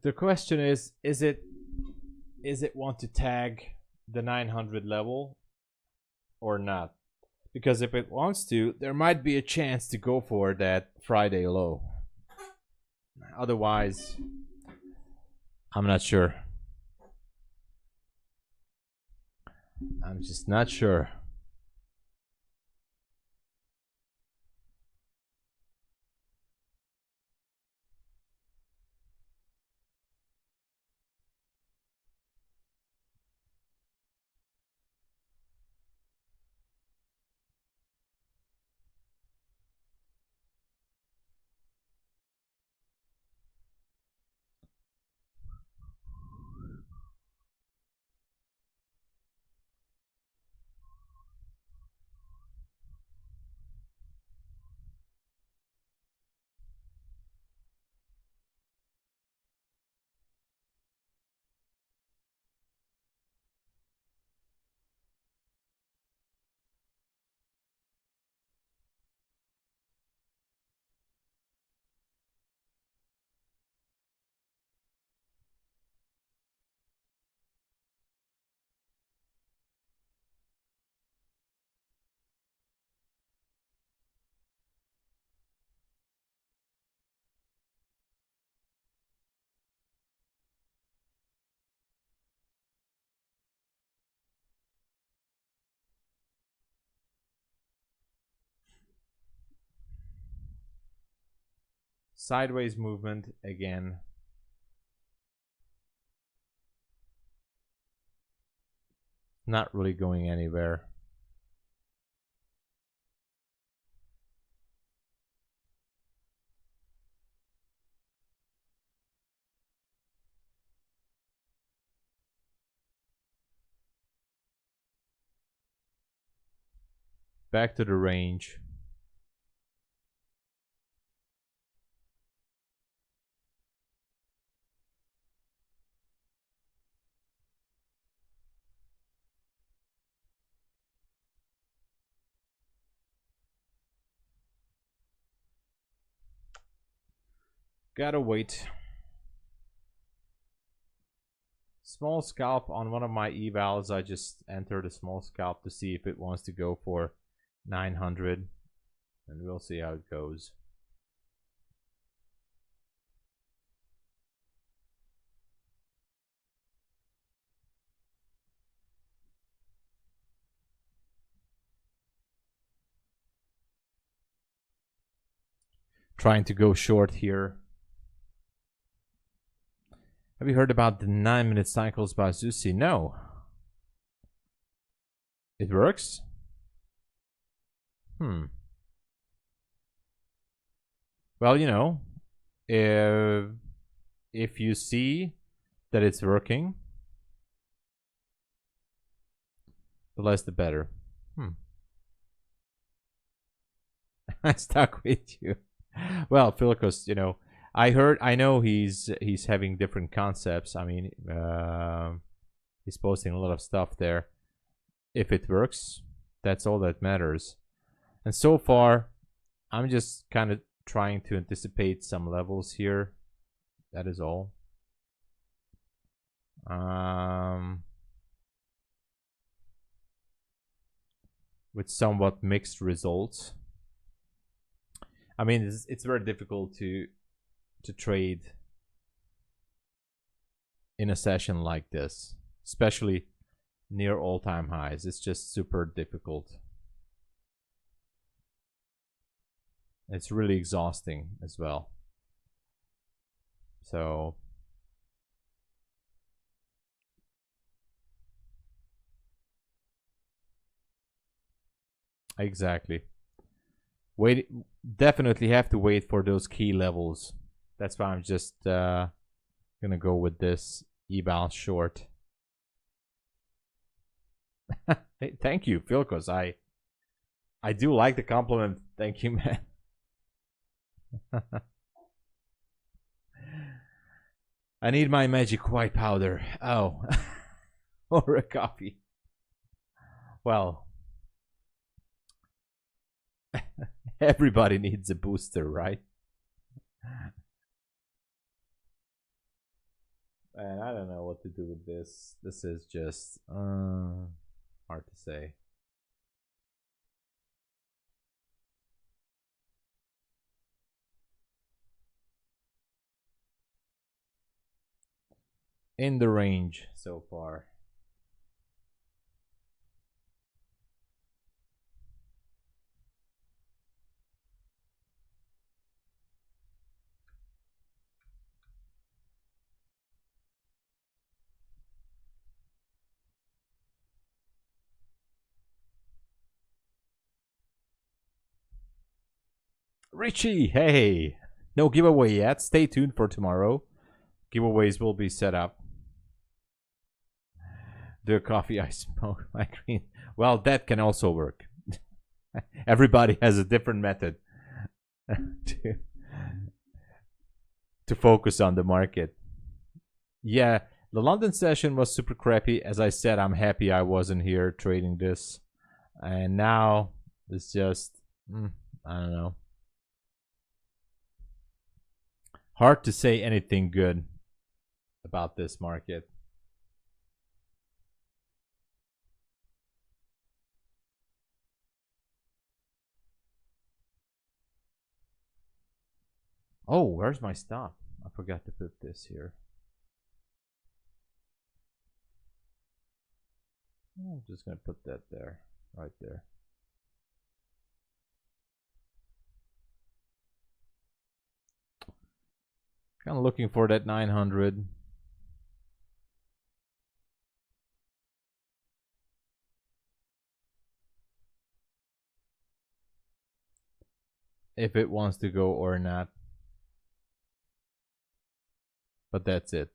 [SPEAKER 1] The question is it want to tag the 900 level or not? Because if it wants to, there might be a chance to go for that Friday low. Otherwise, I'm not sure. I'm just not sure. Sideways movement again. Not really going anywhere. Back to the range. Gotta wait. Small scalp on one of my evals. I just entered a small scalp to see if it wants to go for 900, and we'll see how it goes. Trying to go short here. Have you heard about the 9-minute cycles by Zusi? No. It works? Well, you know, if you see that it's working, the less the better. I stuck with you. Well, Philcos, you know, I know he's having different concepts. I mean, he's posting a lot of stuff there. If it works, that's all that matters. And so far, I'm just kind of trying to anticipate some levels here. That is all. With somewhat mixed results. I mean, it's very difficult to trade in a session like this, especially near all-time highs. It's just super difficult. It's really exhausting as well. So exactly. Wait, definitely have to wait for those key levels. That's why I'm just gonna go with this eval short. Hey, thank you, Philcos. I do like the compliment. Thank you, man. I need my magic white powder. Oh, or a coffee. Well, everybody needs a booster, right? And I don't know what to do with this. This is just hard to say. In the range so far. Richie, hey! No giveaway yet. Stay tuned for tomorrow. Giveaways will be set up. The coffee I smoke, my green. Well, that can also work. Everybody has a different method to focus on the market. Yeah, the London session was super crappy. As I said, I'm happy I wasn't here trading this. And now it's just, I don't know. Hard to say anything good about this market. Oh, where's my stop? I forgot to put this here. I'm just gonna put that there, right there. Kind of looking for that 900. If it wants to go or not. But that's it.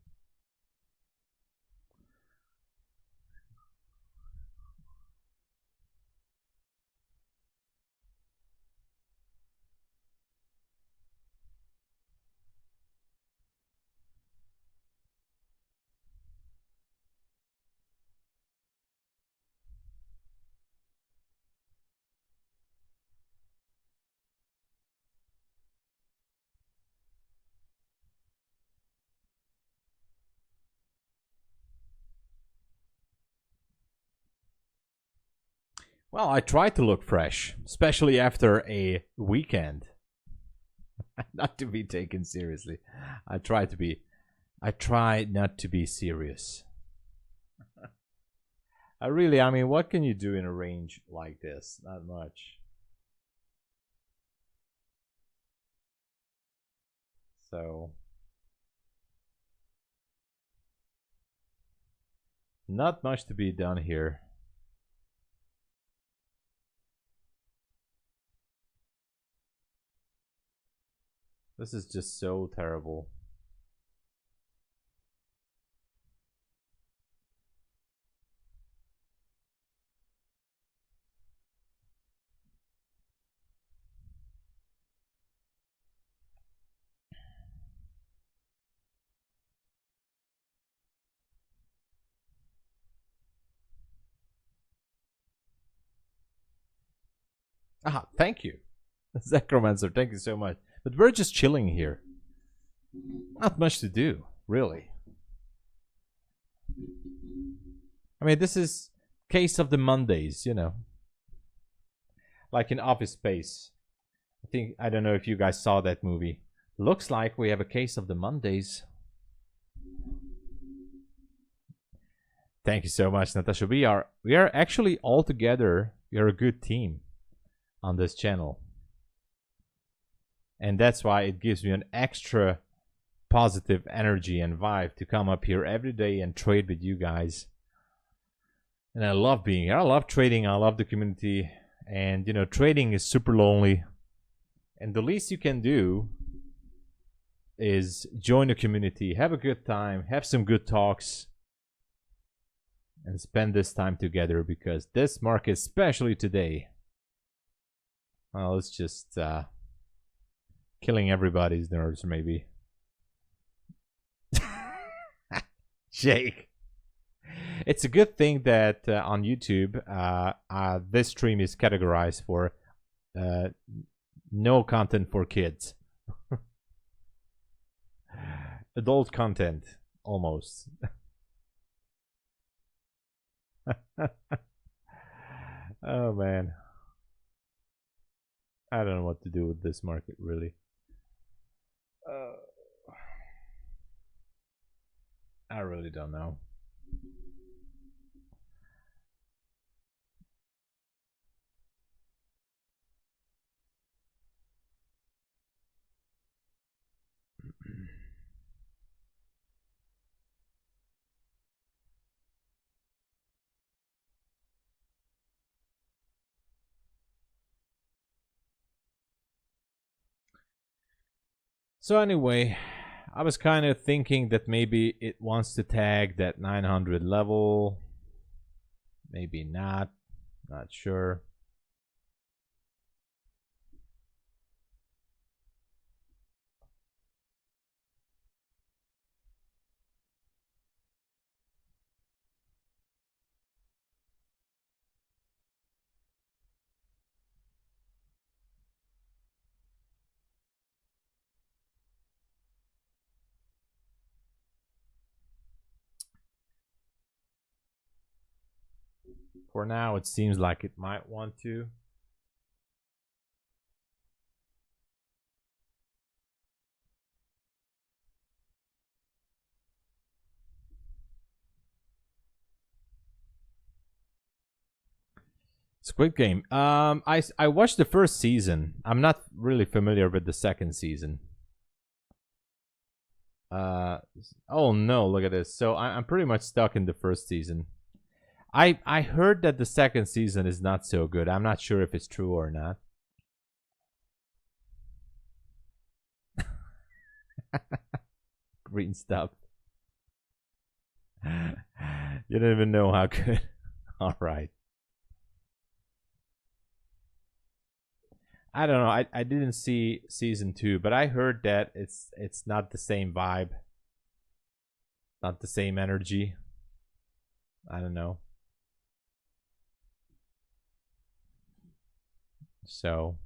[SPEAKER 1] Well, I try to look fresh, especially after a weekend. Not to be taken seriously. I try not to be serious. I mean, what can you do in a range like this? Not much. So, not much to be done here. This is just so terrible. Ah, thank you. Zacromancer, thank you so much. But we're just chilling here. Not much to do, really. I mean, this is case of the Mondays, you know. Like in Office Space. I don't know if you guys saw that movie. Looks like we have a case of the Mondays. Thank you so much, Natasha. We are actually all together. We are a good team on this channel. And that's why it gives me an extra positive energy and vibe to come up here every day and trade with you guys. And I love being here. I love trading. I love the community. And, you know, trading is super lonely. And the least you can do is join the community, have a good time, have some good talks, and spend this time together, because this market, especially today, well, it's just killing everybody's nerves, maybe. Jake. It's a good thing that on YouTube, this stream is categorized for no content for kids. Adult content, almost. Oh, man. I don't know what to do with this market, really. I really don't know. So anyway, I was kind of thinking that maybe it wants to tag that 900 level. Maybe not. Not sure. For now, it seems like it might want to. Squid Game. I watched the first season. I'm not really familiar with the second season. Oh no, look at this. So I'm pretty much stuck in the first season. I heard that the second season is not so good. I'm not sure if it's true or not. Green stuff. You don't even know how good. All right. I don't know. I didn't see season 2, but I heard that it's not the same vibe. Not the same energy. I don't know. So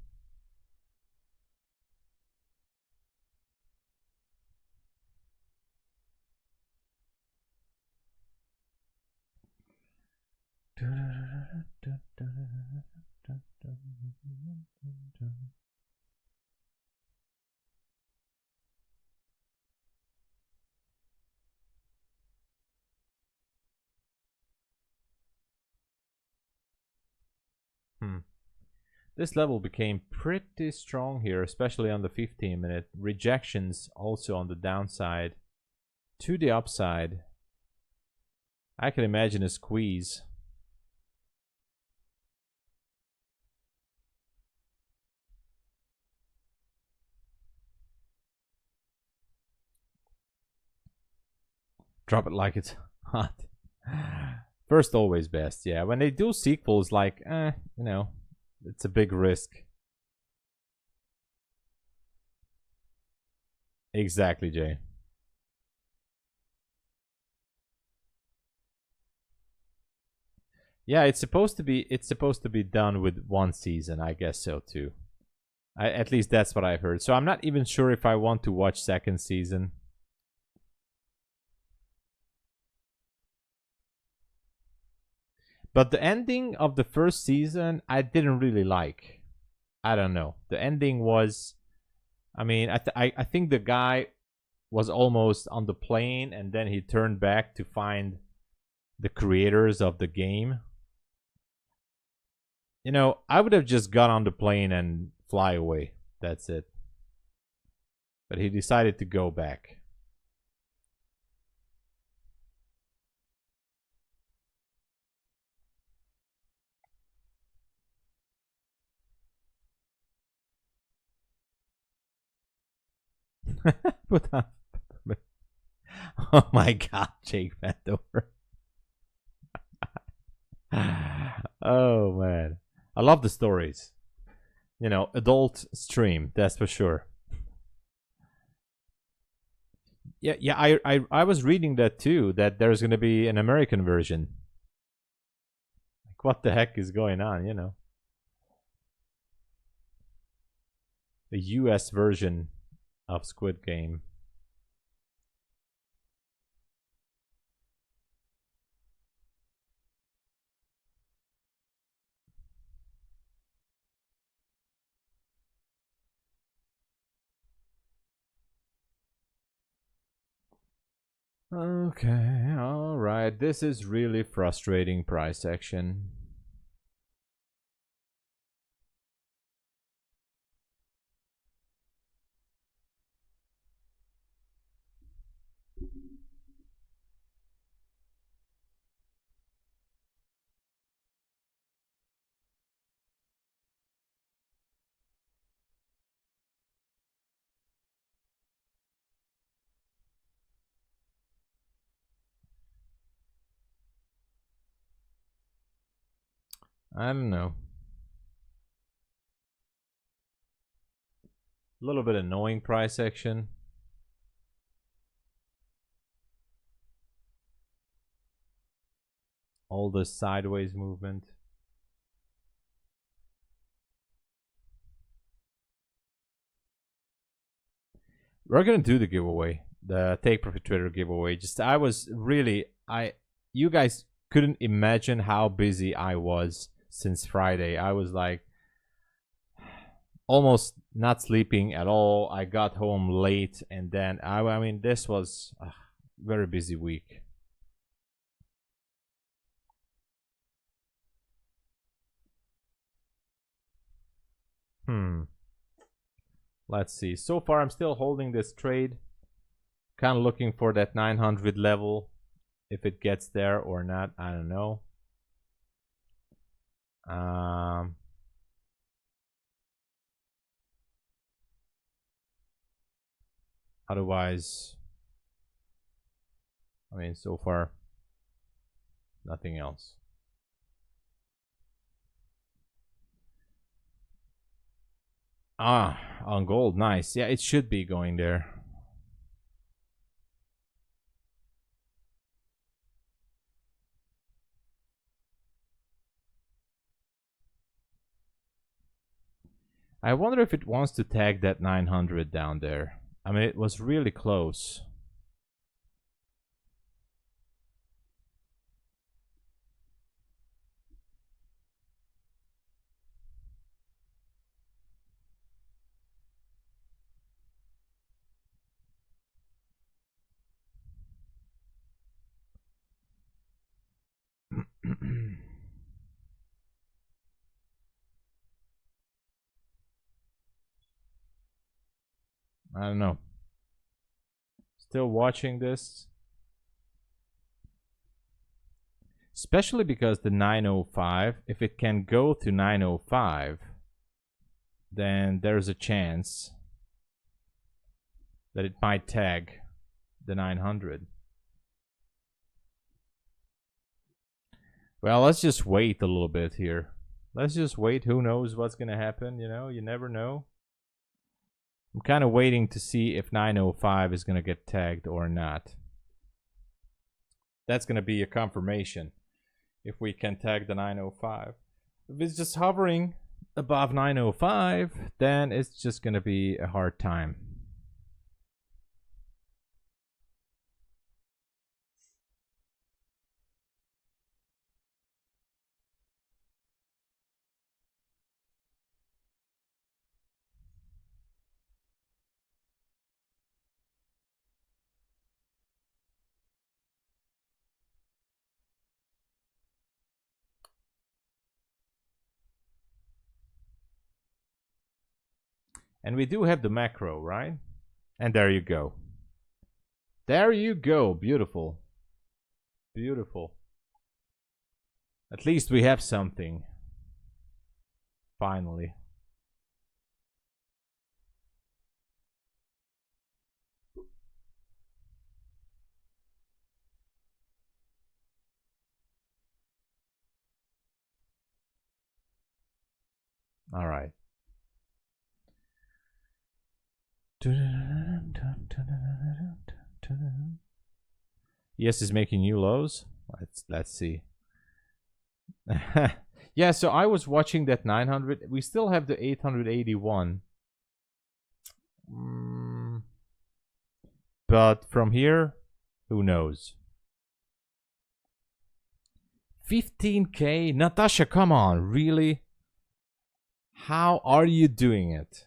[SPEAKER 1] This level became pretty strong here, especially on the 15-minute. Rejections also on the downside. To the upside. I can imagine a squeeze. Drop it like it's hot. First always best, yeah. When they do sequels, like, you know, it's a big risk. Exactly, Jay. Yeah, it's supposed to be done with one season, I guess so too. At least that's what I've heard. So I'm not even sure if I want to watch second season. But the ending of the first season, I didn't really like. I don't know. The ending was, I mean, I think the guy was almost on the plane and then he turned back to find the creators of the game. You know, I would have just got on the plane and fly away. That's it. But he decided to go back. Oh my god, Jake Vandover. Oh man. I love the stories. You know, adult stream, that's for sure. Yeah, I was reading that too, that there's gonna be an American version. Like, what the heck is going on, you know? The US version of Squid Game. Okay, alright. This is really frustrating price action. I don't know. A little bit annoying price action. All the sideways movement. We're gonna do the giveaway, the Take Profit Trader giveaway. Just I was really you guys couldn't imagine how busy I was since Friday. I was like almost not sleeping at all. I got home late, and then I mean this was a very busy week. Let's see. So far, I'm still holding this trade. Kind of looking for that 900 level. If it gets there or not, I don't know. Otherwise, I mean, so far, nothing else. On gold, nice. Yeah, it should be going there. I wonder if it wants to tag that 900 down there. I mean, it was really close. I don't know. Still watching this. Especially because the 905, if it can go to 905, then there's a chance that it might tag the 900. Well, let's just wait a little bit here. Let's just wait. Who knows what's going to happen? You know, you never know. I'm kind of waiting to see if 905 is going to get tagged or not. That's going to be a confirmation if we can tag the 905. If it's just hovering above 905, then it's just going to be a hard time. And we do have the macro, right? And there you go. There you go. Beautiful. Beautiful. At least we have something. Finally. All right. Yes, is making new lows. Let's see. Yeah, so I was watching that 900. We still have the 881. But from here, who knows? 15K? Natasha, come on, really? How are you doing it?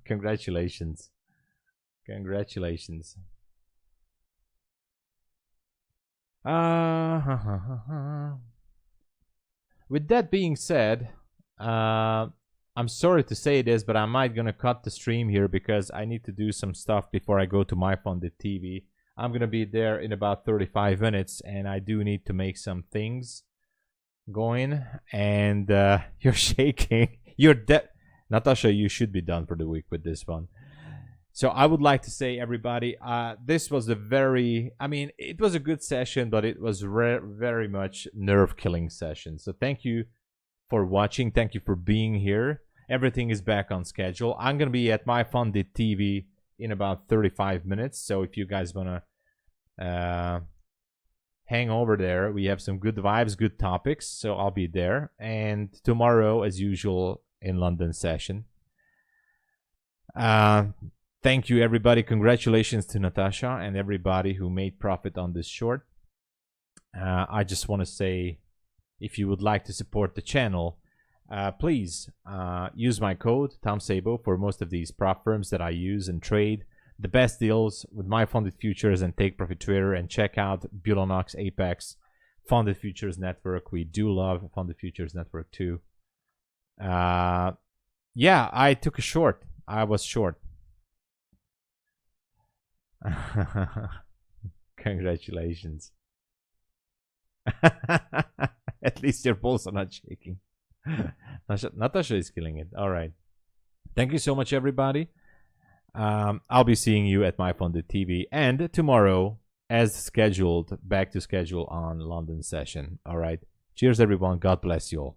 [SPEAKER 1] Congratulations. Congratulations. With that being said, I'm sorry to say this, but I might gonna cut the stream here because I need to do some stuff before I go to MyFunded TV. I'm gonna be there in about 35 minutes, and I do need to make some things going. And you're shaking. You're dead. Natasha, you should be done for the week with this one. So I would like to say, everybody, this was a very, I mean, it was a good session, but it was very much nerve-killing session. So thank you for watching. Thank you for being here. Everything is back on schedule. I'm going to be at MyFunded TV in about 35 minutes. So if you guys want to hang over there, we have some good vibes, good topics. So I'll be there. And tomorrow, as usual, in London session. Thank you, everybody. Congratulations to Natasha and everybody who made profit on this short. I just want to say, if you would like to support the channel, please use my code TomSabo for most of these prop firms that I use and trade. The best deals with MyFundedFutures and Take Profit Trader, and check out Bulenox, Apex, Funded Futures Network. We do love Funded Futures Network too. Yeah, I took a short. I was short. Congratulations. At least your balls are not shaking. Natasha is killing it. All right. Thank you so much, everybody. I'll be seeing you at MyFunded TV, and tomorrow, as scheduled, back to schedule on London session. All right. Cheers, everyone. God bless you all.